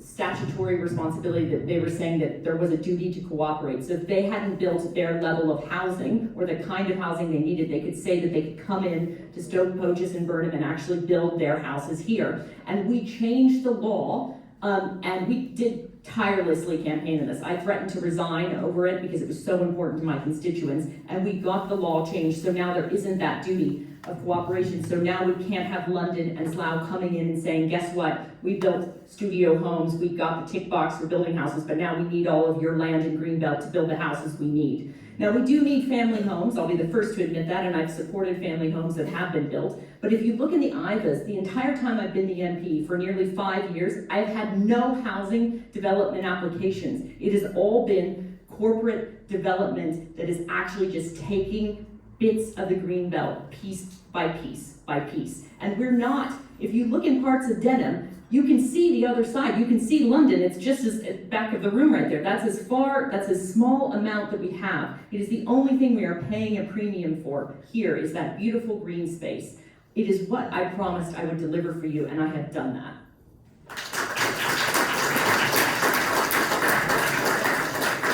statutory responsibility, that they were saying that there was a duty to cooperate. So if they hadn't built their level of housing or the kind of housing they needed, they could say that they could come in to Stoke Poges and Burnham and actually build their houses here. And we changed the law, and we did tirelessly campaign on this. I threatened to resign over it because it was so important to my constituents, and we got the law changed, so now there isn't that duty of cooperation. So now we can't have London and Slough coming in and saying, guess what, we built studio homes, we got the tick box for building houses, but now we need all of your land in Greenbelt to build the houses we need. Now we do need family homes, I'll be the first to admit that, and I've supported family homes that have been built. But if you look in the IVAs, the entire time I've been the MP, for nearly 5 years, I've had no housing development applications. It has all been corporate development that is actually just taking bits of the Greenbelt piece by piece by piece. And we're not, if you look in parts of Denham, you can see the other side. You can see London. It's just as back of the room right there. That's a small amount that we have. It is the only thing we are paying a premium for here is that beautiful green space. It is what I promised I would deliver for you, and I have done that.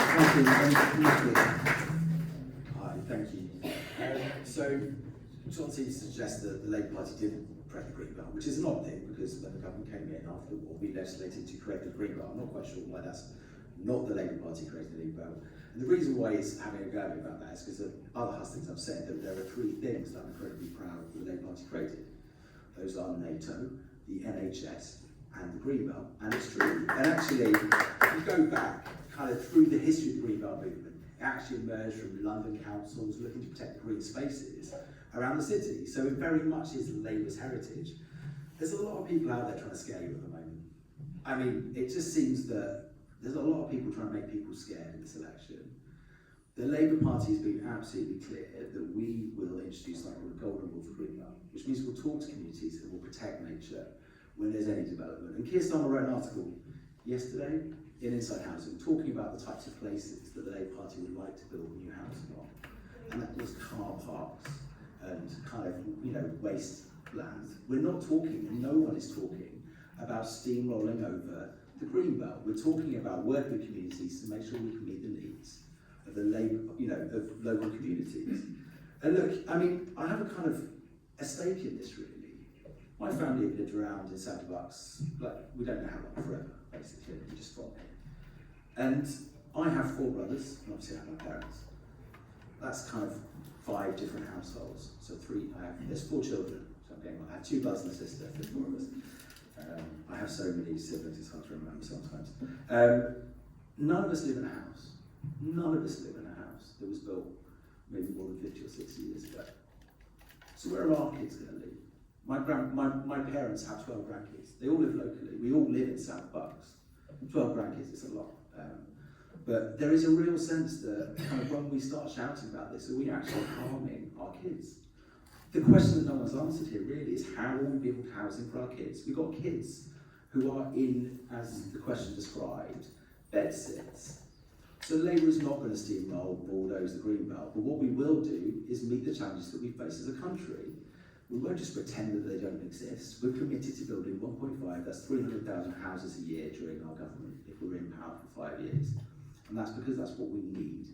Thank you. Hi, thank you. So, John seems to suggest that the Labour Party didn't create the Greenbelt, which is an odd thing because when the government came in after the war, we legislated to create the Greenbelt. I'm not quite sure why that's not the Labour Party created the Greenbelt. And the reason why he's having a go at me about that is because other Hustings have said that there are 3 things that I'm incredibly proud of the Labour Party created. Those are NATO, the NHS, and the Greenbelt. And it's true. And actually, if you go back kind of through the history of the Greenbelt movement, it actually emerged from London councils looking to protect green spaces around the city. So it very much is Labour's heritage. There's a lot of people out there trying to scare you at the moment. I mean, it just seems that there's a lot of people trying to make people scared in this election. The Labour Party has been absolutely clear that we will introduce something called a golden rule for Greenbelt, which means we'll talk to communities and we'll protect nature when there's any development. And Keir Starmer wrote an article yesterday in Inside Housing talking about the types of places that the Labour Party would like to build new housing on. And that was car parks and kind of, wasteland. We're not talking, and no one is talking, about steamrolling over the Greenbelt. We're talking about working with communities to make sure we can meet the needs of the of local communities. And look, I mean, I have a stake in this really. My family have lived around in South Bucks, we don't know how long, forever, basically, we're just from here. And I have 4 brothers, and obviously I have my parents. That's kind of 5 different households. So there's 4 children. So I have 2 brothers and a sister, there's 4 of us. I have so many siblings, it's hard to remember sometimes. None of us live in a house. None of us live in a house that was built maybe more than 50 or 60 years ago. So where are our kids going to live? My parents have 12 grandkids. They all live locally. We all live in South Bucks. 12 grandkids is a lot. But there is a real sense that when we start shouting about this, are we actually harming our kids? The question that no one's answered here really is how will we build housing for our kids? We've got kids who are in, as the question described, bedsits. So Labour is not going to steamroll, bulldoze the Greenbelt, but what we will do is meet the challenges that we face as a country. We won't just pretend that they don't exist. We're committed to building 1.5, that's 300,000 houses a year during our government if we're in power for 5 years. And that's because that's what we need.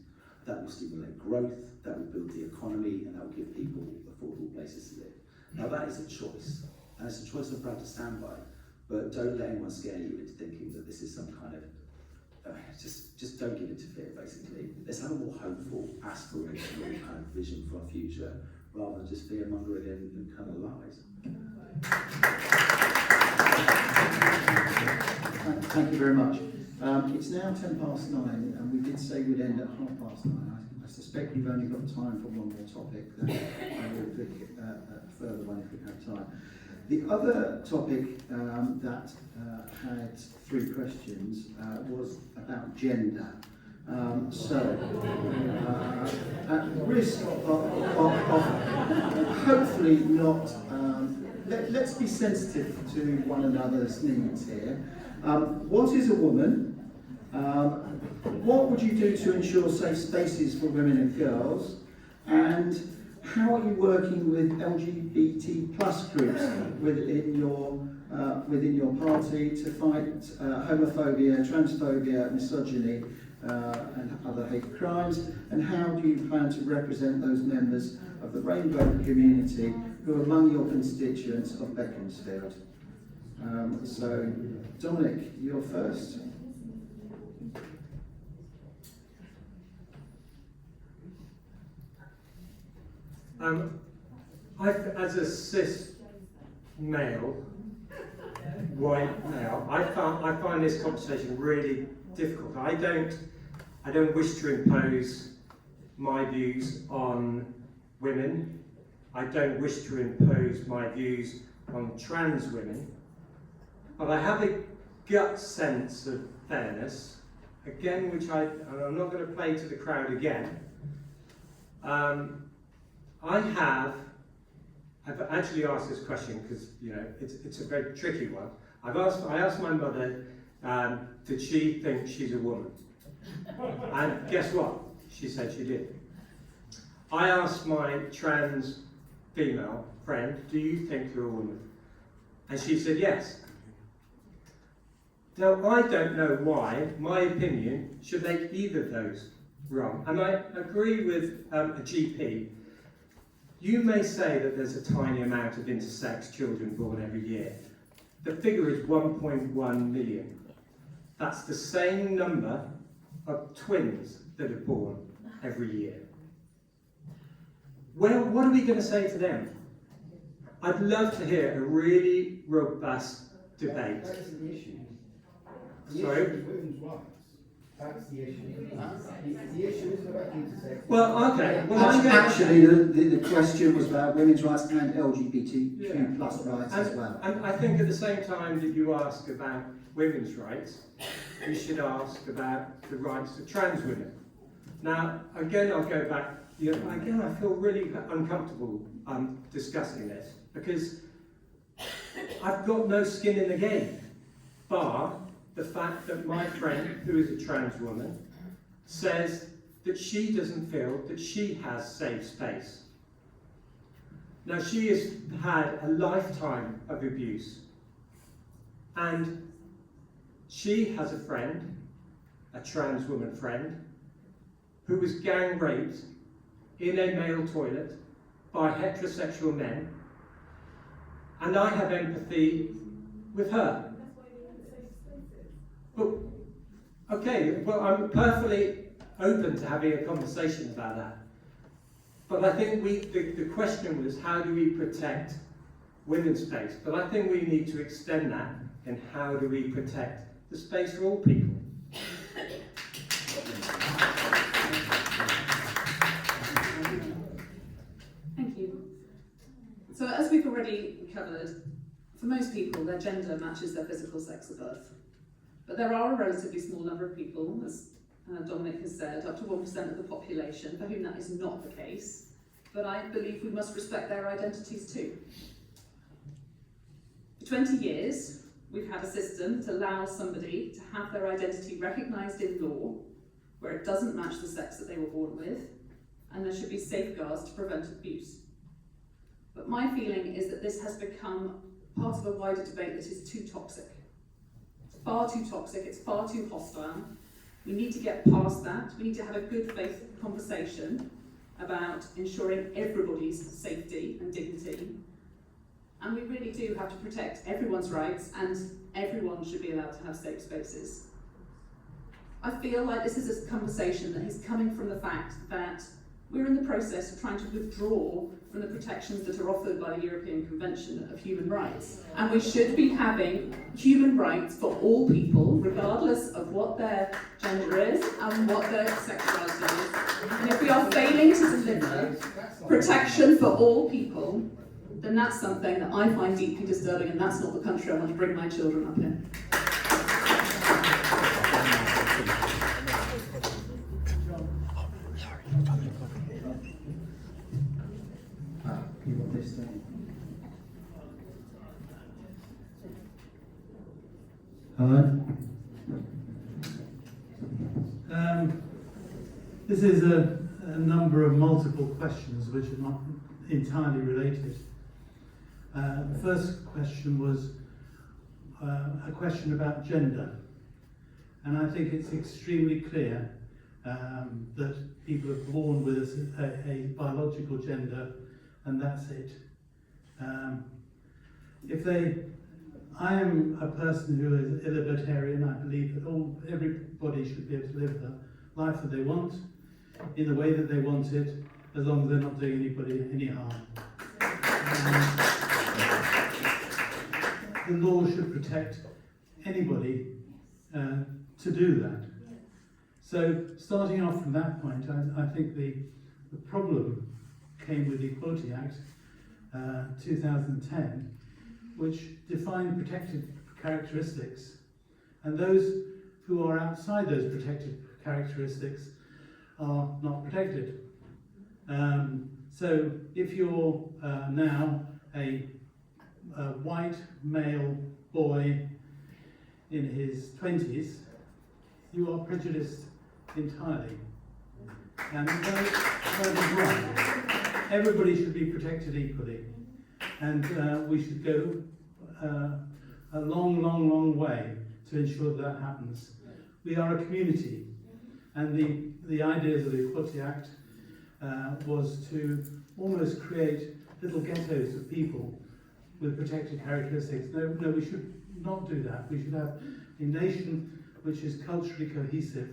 That will stimulate growth, that will build the economy, and that will give people affordable places to live. Now that is a choice, and it's a choice I'm proud to stand by, but don't let anyone scare you into thinking that this is some kind of, just don't give into fear, basically. Let's have a more hopeful, aspirational kind of vision for our future, rather than just fear-mongering and kind of lies. Thank you very much. It's now 9:10, and we did say we'd end at 9:30. I suspect we've only got time for one more topic. I will pick a further one if we have time. The other topic that had 3 questions was about gender. At risk of hopefully not, let's be sensitive to one another's needs here. What is a woman? What would you do to ensure safe spaces for women and girls? And how are you working with LGBT plus groups within your party to fight homophobia, transphobia, misogyny, and other hate crimes? And how do you plan to represent those members of the rainbow community who are among your constituents of Beaconsfield? So, Dominic, you're first. As a cis male, white male, I find this conversation really difficult. I don't wish to impose my views on women. I don't wish to impose my views on trans women. But I have a gut sense of fairness, again, which I'm not going to play to the crowd again. I've actually asked this question because it's a very tricky one. I asked my mother, did she think she's a woman? And guess what? She said she did. I asked my trans female friend, do you think you're a woman? And she said yes. Now, I don't know why my opinion should make either of those wrong. And I agree with a GP. You may say that there's a tiny amount of intersex children born every year. The figure is 1.1 million. That's the same number of twins that are born every year. Well, what are we going to say to them? I'd love to hear a really robust debate. That isn't the issue. Sorry? The issue is women's rights. That's the issue. The issue isn't about intersex. Well, okay. Well, Actually, the question was about women's rights and LGBTQ plus rights as well. And I think at the same time that you ask about women's rights, you should ask about the rights of trans women. Now, again, I'll go back. Again, I feel really uncomfortable discussing this because I've got no skin in the game, bar the fact that my friend, who is a trans woman, says that she doesn't feel that she has safe space. Now, she has had a lifetime of abuse, and she has a friend, a trans woman friend, who was gang raped in a male toilet by heterosexual men, and I have empathy with her. But, okay, well, I'm perfectly open to having a conversation about that. But I think the question was, how do we protect women's space? But I think we need to extend that, and how do we protect the space for all people? Thank you. So as we've already covered, for most people, their gender matches their physical sex at birth. But there are a relatively small number of people, as Dominic has said, up to 1% of the population, for whom that is not the case. But I believe we must respect their identities too. For 20 years, we've had a system to allow somebody to have their identity recognised in law, where it doesn't match the sex that they were born with, and there should be safeguards to prevent abuse. But my feeling is that this has become part of a wider debate that is too toxic. It's far too toxic, it's far too hostile. We need to get past that. We need to have a good faith conversation about ensuring everybody's safety and dignity. And we really do have to protect everyone's rights, and everyone should be allowed to have safe spaces. I feel like this is a conversation that is coming from the fact that we're in the process of trying to withdraw from the protections that are offered by the European Convention of Human Rights. And we should be having human rights for all people, regardless of what their gender is and what their sexuality is. And if we are failing to deliver protection for all people, then that's something that I find deeply disturbing, and that's not the country I want to bring my children up in. This is a number of multiple questions which are not entirely related. The first question was a question about gender, and I think it's extremely clear that people are born with a biological gender, and that's it. I am a person who is a libertarian. I believe that everybody should be able to live the life that they want, in the way that they want it, as long as they're not doing anybody any harm. The law should protect anybody to do that. So starting off from that point, I think the problem came with the Equality Act 2010, which defined protected characteristics, and those who are outside those protected characteristics are not protected. So if you're now a white male boy in his 20s, you are prejudiced entirely. And that is wrong. Everybody should be protected equally. And we should go a long way to ensure that happens. We are a community, and the ideas of the Equality Act was to almost create little ghettos of people with protected characteristics. No, we should not do that. We should have a nation which is culturally cohesive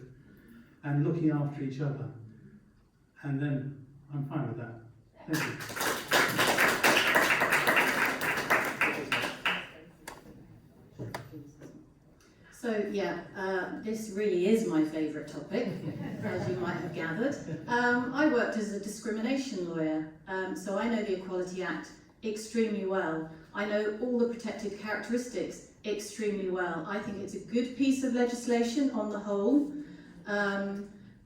and looking after each other. And then I'm fine with that. Thank you. So yeah, this really is my favourite topic, as you might have gathered. I worked as a discrimination lawyer, so I know the Equality Act extremely well. I know all the protected characteristics extremely well. I think it's a good piece of legislation on the whole,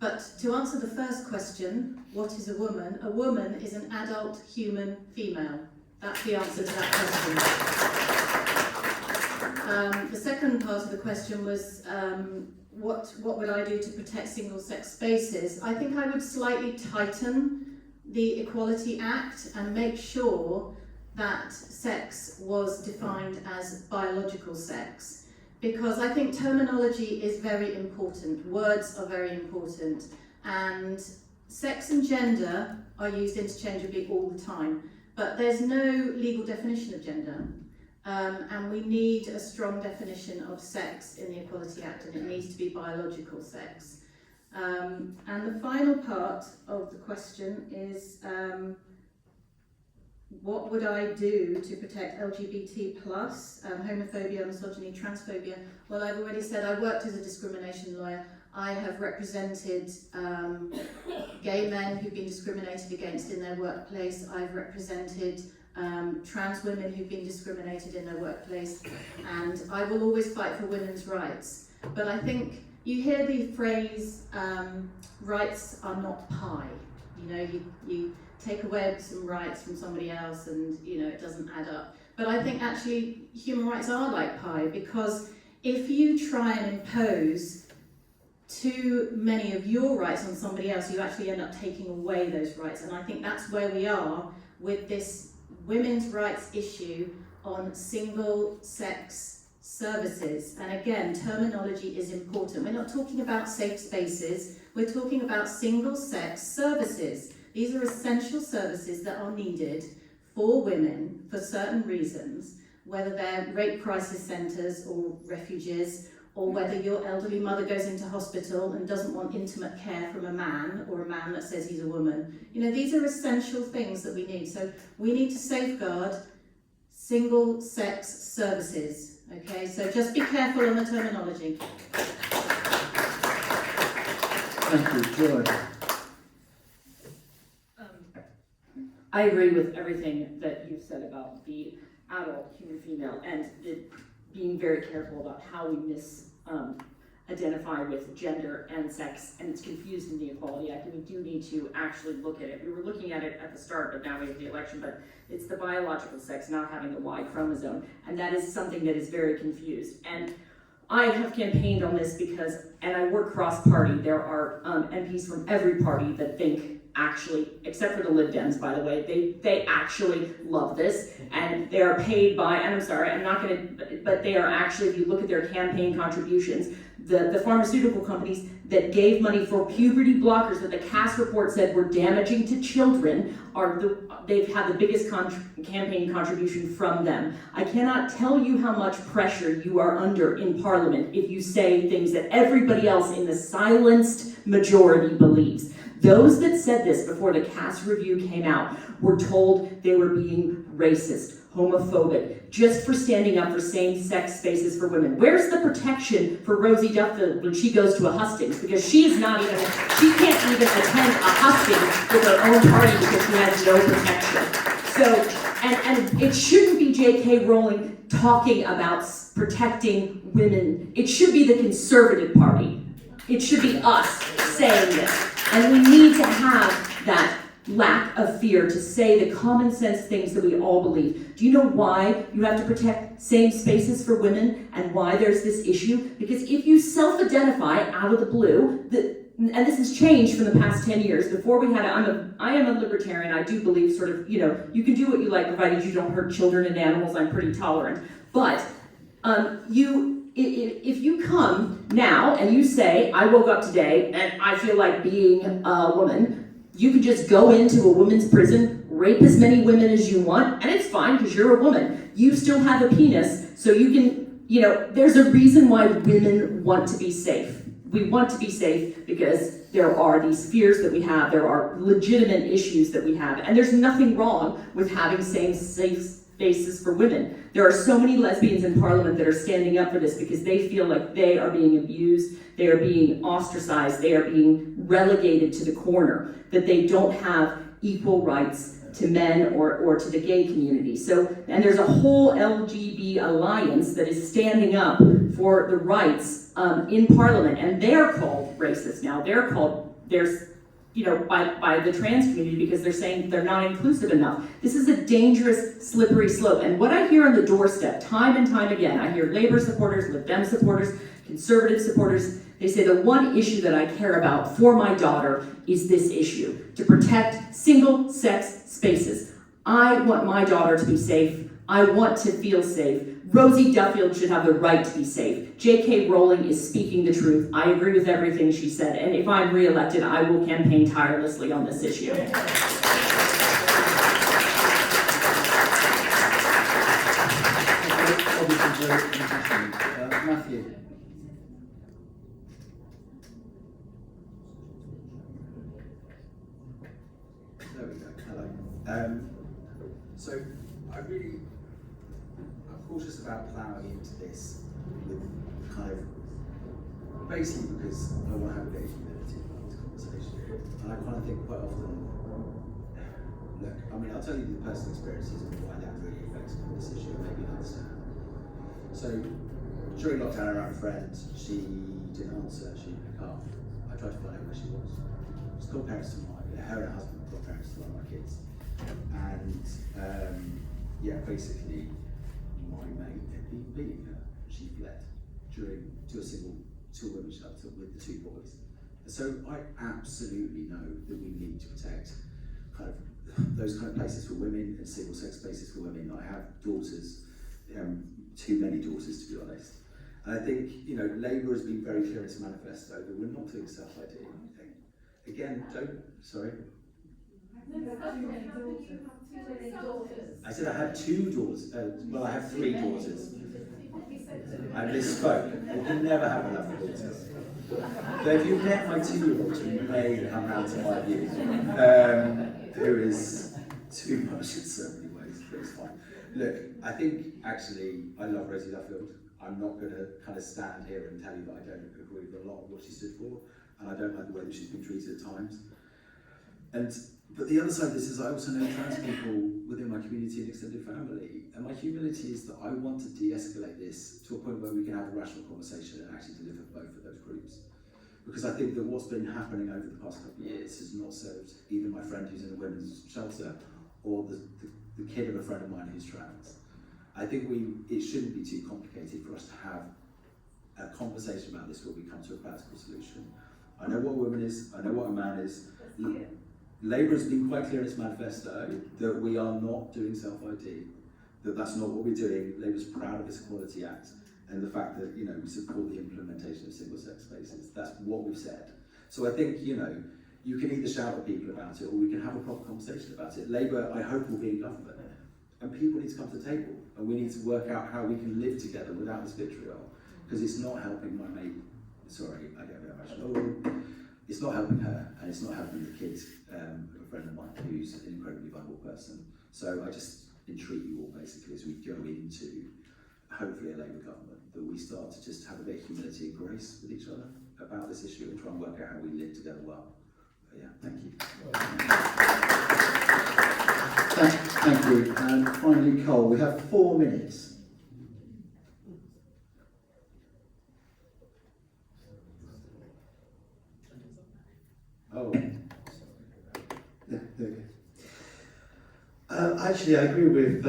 But to answer the first question, what is a woman? A woman is an adult human female. That's the answer to that question. The second part of the question was, what would I do to protect single-sex spaces? I think I would slightly tighten the Equality Act and make sure that sex was defined as biological sex, because I think terminology is very important. Words are very important, and sex and gender are used interchangeably all the time, but there's no legal definition of gender. And we need a strong definition of sex in the Equality Act, and it needs to be biological sex. And the final part of the question is, what would I do to protect LGBT+, homophobia, misogyny, transphobia? Well, I've already said I worked as a discrimination lawyer. I have represented gay men who've been discriminated against in their workplace. I've represented trans women who've been discriminated in their workplace, and I will always fight for women's rights. But I think you hear the phrase, rights are not pie. You know, you take away some rights from somebody else and, you know, it doesn't add up. But I think actually human rights are like pie, because if you try and impose too many of your rights on somebody else, you actually end up taking away those rights. And I think that's where we are with this women's rights issue on single-sex services. And again, terminology is important. We're not talking about safe spaces, we're talking about single-sex services. These are essential services that are needed for women for certain reasons, whether they're rape crisis centres or refuges, or whether your elderly mother goes into hospital and doesn't want intimate care from a man, or a man that says he's a woman. You know, these are essential things that we need. So we need to safeguard single-sex services, okay? So just be careful on the terminology. Thank you, Joy. I agree with everything that you've said about the adult human female and being very careful about how we identify with gender and sex, and it's confused in the Equality Act, and we do need to actually look at it. We were looking at it at the start, but now we have the election, but it's the biological sex, not having the Y chromosome, and that is something that is very confused. And I have campaigned on this because, and I work cross-party, there are MPs from every party that think, actually, except for the Lib Dems, by the way, they actually love this, and they are paid by, and I'm sorry, I'm not gonna, but they are actually, if you look at their campaign contributions, the pharmaceutical companies that gave money for puberty blockers that the Cass report said were damaging to children, they've had the biggest campaign contribution from them. I cannot tell you how much pressure you are under in Parliament if you say things that everybody else in the silenced majority believes. Those that said this before the Cass review came out were told they were being racist, homophobic, just for standing up for same-sex spaces for women. Where's the protection for Rosie Duffield when she goes to a Hustings? Because she can't even attend a Hustings with her own party because she has no protection. So, and it shouldn't be J.K. Rowling talking about protecting women. It should be the Conservative Party. It should be us saying this. And we need to have that lack of fear to say the common sense things that we all believe. Do you know why you have to protect same spaces for women and why there's this issue? Because if you self-identify out of the blue, and this has changed from the past 10 years, before we had I am a libertarian, I do believe sort of, you know, you can do what you like provided you don't hurt children and animals, I'm pretty tolerant. But if you come now and you say, I woke up today and I feel like being a woman, you can just go into a women's prison, rape as many women as you want, and it's fine because you're a woman. You still have a penis, so you can, you know, there's a reason why women want to be safe. We want to be safe because there are these fears that we have, there are legitimate issues that we have, and there's nothing wrong with having safe spaces for women. There are so many lesbians in Parliament that are standing up for this because they feel like they are being abused, they are being ostracized, they are being relegated to the corner, that they don't have equal rights to men or to the gay community. So, and there's a whole LGBT alliance that is standing up for the rights in Parliament, and they're called racist now. They're called there's, by the trans community because they're saying they're not inclusive enough. This is a dangerous, slippery slope. And what I hear on the doorstep, time and time again, I hear Labour supporters, Lib Dem supporters, Conservative supporters, they say the one issue that I care about for my daughter is this issue, to protect single-sex spaces. I want my daughter to be safe. I want to feel safe. Rosie Duffield should have the right to be safe. J.K. Rowling is speaking the truth. I agree with everything she said, and if I'm re-elected, I will campaign tirelessly on this issue. Matthew. There we go. Hello. So I'm cautious about ploughing into this with kind of basically because I want to have a bit of humility about this conversation, and I kind of think quite often. Look, I mean, I'll tell you the personal experiences and why that really affects me on this issue, and maybe you understand. So during lockdown, I ran a friend. She didn't answer. She didn't pick up. I tried to find out where she was. She's got parents to mine. Her and her husband got parents to one of my kids, and basically my mate had been beating her. She fled to a women's shelter with the two boys. So I absolutely know that we need to protect kind of those kind of places for women and single-sex spaces for women. I have daughters, too many daughters to be honest. And I think, Labour has been very clear in its manifesto that we're not doing self-ID. Again, sorry? I said I have two daughters. I have three daughters. I misspoke. You can never have enough daughters. So if you met my 2-year-old, you may come round to my view. There is too much in so many ways, but it's fine. Look, I think actually I love Rosie Duffield. I'm not going to kind of stand here and tell you that I don't agree with a lot of what she stood for, and I don't like the way that she's been treated at times. But the other side of this is I also know trans people within my community and extended family, and my humility is that I want to de-escalate this to a point where we can have a rational conversation and actually deliver both of those groups. Because I think that what's been happening over the past couple of years has not served either my friend who's in a women's shelter or the kid of a friend of mine who's trans. I think it shouldn't be too complicated for us to have a conversation about this where we come to a practical solution. I know what a woman is, I know what a man is. Labour has been quite clear in its manifesto that we are not doing self-ID, that's not what we're doing. Labour's proud of its Equality Act and the fact that we support the implementation of single-sex spaces. That's what we've said. So I think you can either shout at people about it or we can have a proper conversation about it. Labour, I hope, will be in government, and people need to come to the table, and we need to work out how we can live together without this vitriol, because it's not helping my mate. Sorry, I get a bit emotional. It's not helping her, and it's not helping the kids of a friend of mine who's an incredibly vulnerable person. So I just entreat you all basically as we go into hopefully a Labour government that we start to just have a bit of humility and grace with each other about this issue and try and work out how we live together well. But yeah, thank you. Thank you. And finally, Cole, we have 4 minutes. Oh. Actually, I agree with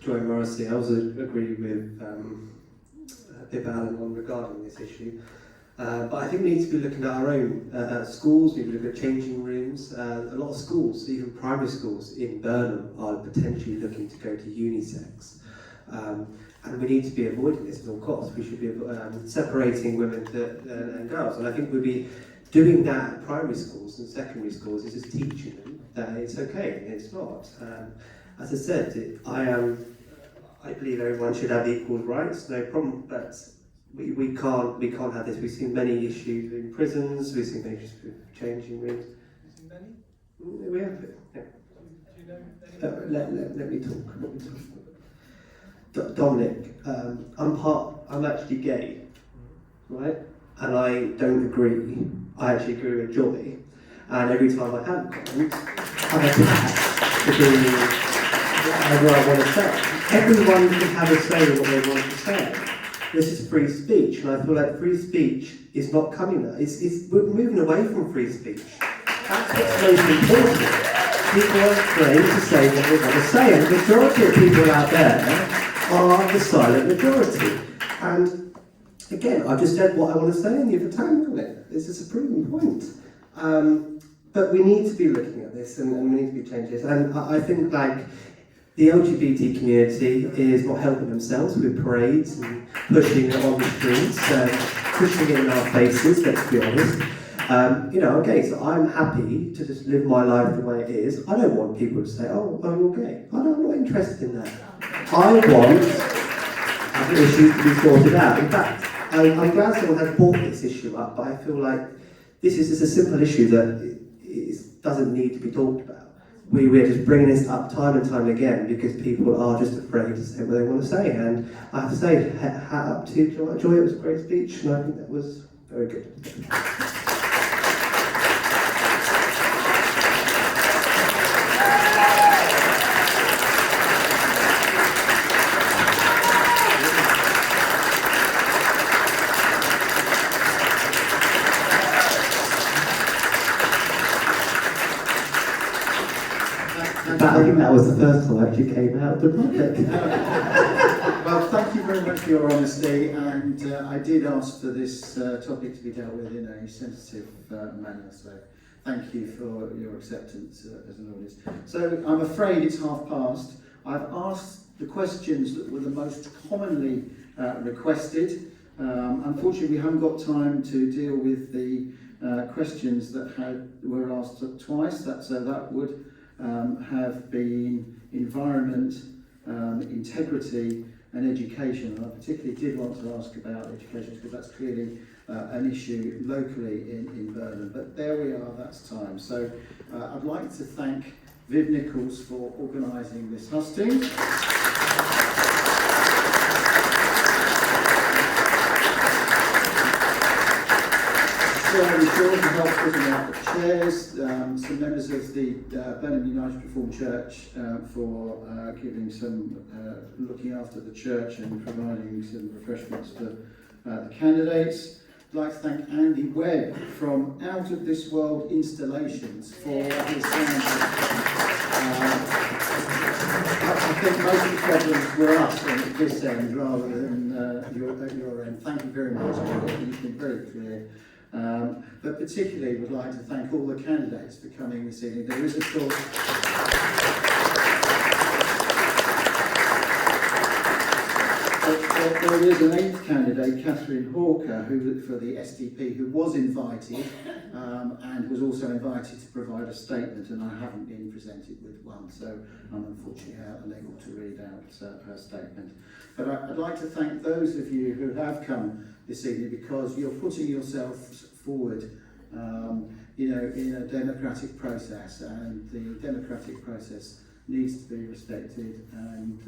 Joy Morrissey. I also agree with Pippa regarding this issue. But I think we need to be looking at our own schools, we need to look at changing rooms. A lot of schools, even primary schools in Burnham, are potentially looking to go to unisex. And we need to be avoiding this at all costs. We should be separating women and girls. And I think we'd be doing that at primary schools and secondary schools is just teaching them that it's okay and it's not. As I said, I believe everyone should have equal rights, no problem, but we can't have this. We've seen many issues in prisons, we've seen many issues with changing rooms. We have it, yeah. Let me talk. Dominic, I'm actually gay, right? And I don't agree. I actually agree with Joy. And every time I have comments, I'm attacked to do whatever I want to say. Everyone can have a say in what they want to say. this is free speech, and I feel like free speech is not coming there. We're moving away from free speech. That's what's most important. People are afraid to say what they want to say, and the majority of people out there are the silent majority. And again, I've just said what I want to say, and you've attacked on it. This is a proven point. But we need to be looking at this, and we need to be changing this. And I think, like, the LGBT community is not helping themselves with parades and pushing it on the streets, pushing it in our faces, let's be honest. Okay, so I'm happy to just live my life the way it is. I don't want people to say, oh, you're gay. I'm not interested in that. I want the issues to be sorted out. In fact, I'm glad someone has brought this issue up, but I feel like this is just a simple issue that doesn't need to be talked about. We're just bringing this up time and time again because people are just afraid to say what they want to say. And I have to say, hat up to Joy, it was a great speech, and I think that was very good. I think that was the first time I actually came out to public. Well, thank you very much for your honesty, and I did ask for this topic to be dealt with in a sensitive manner, so thank you for your acceptance as an audience. So I'm afraid it's past. I've asked the questions that were the most commonly requested. Unfortunately, we haven't got time to deal with the questions that were asked twice, so that would have been environment, integrity and education. And I particularly did want to ask about education because that's clearly an issue locally in Burnham. But there we are, that's time. So I'd like to thank Viv Nicholls for organising this hustings. Shirley for putting out the chairs, some members of the Burnham United Reformed Church for giving some looking after the church and providing some refreshments for the candidates. I'd like to thank Andy Webb from Out of This World Installations for his sound. I think most of the problems were us at this end rather than at your end. Thank you very much. You've been very clear. But particularly would like to thank all the candidates for coming this evening. There is, of course, there is an 8th candidate, Catherine Hawker, who for the SDP, who was invited and was also invited to provide a statement, and I haven't been presented with one, so I'm unfortunately unable to read out her statement. But I'd like to thank those of you who have come this evening because you're putting yourselves forward, in a democratic process, and the democratic process needs to be respected. And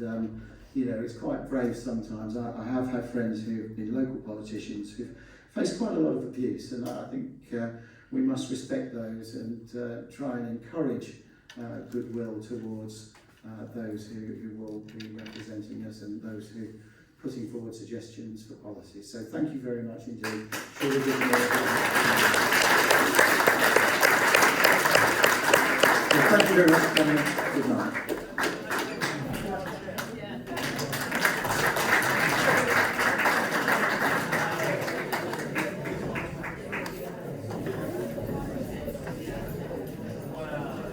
it's quite brave sometimes. I have had friends who've been local politicians who've faced quite a lot of abuse, and I think we must respect those and try and encourage goodwill towards those who will be representing us and those who putting forward suggestions for policy. So thank you very much indeed.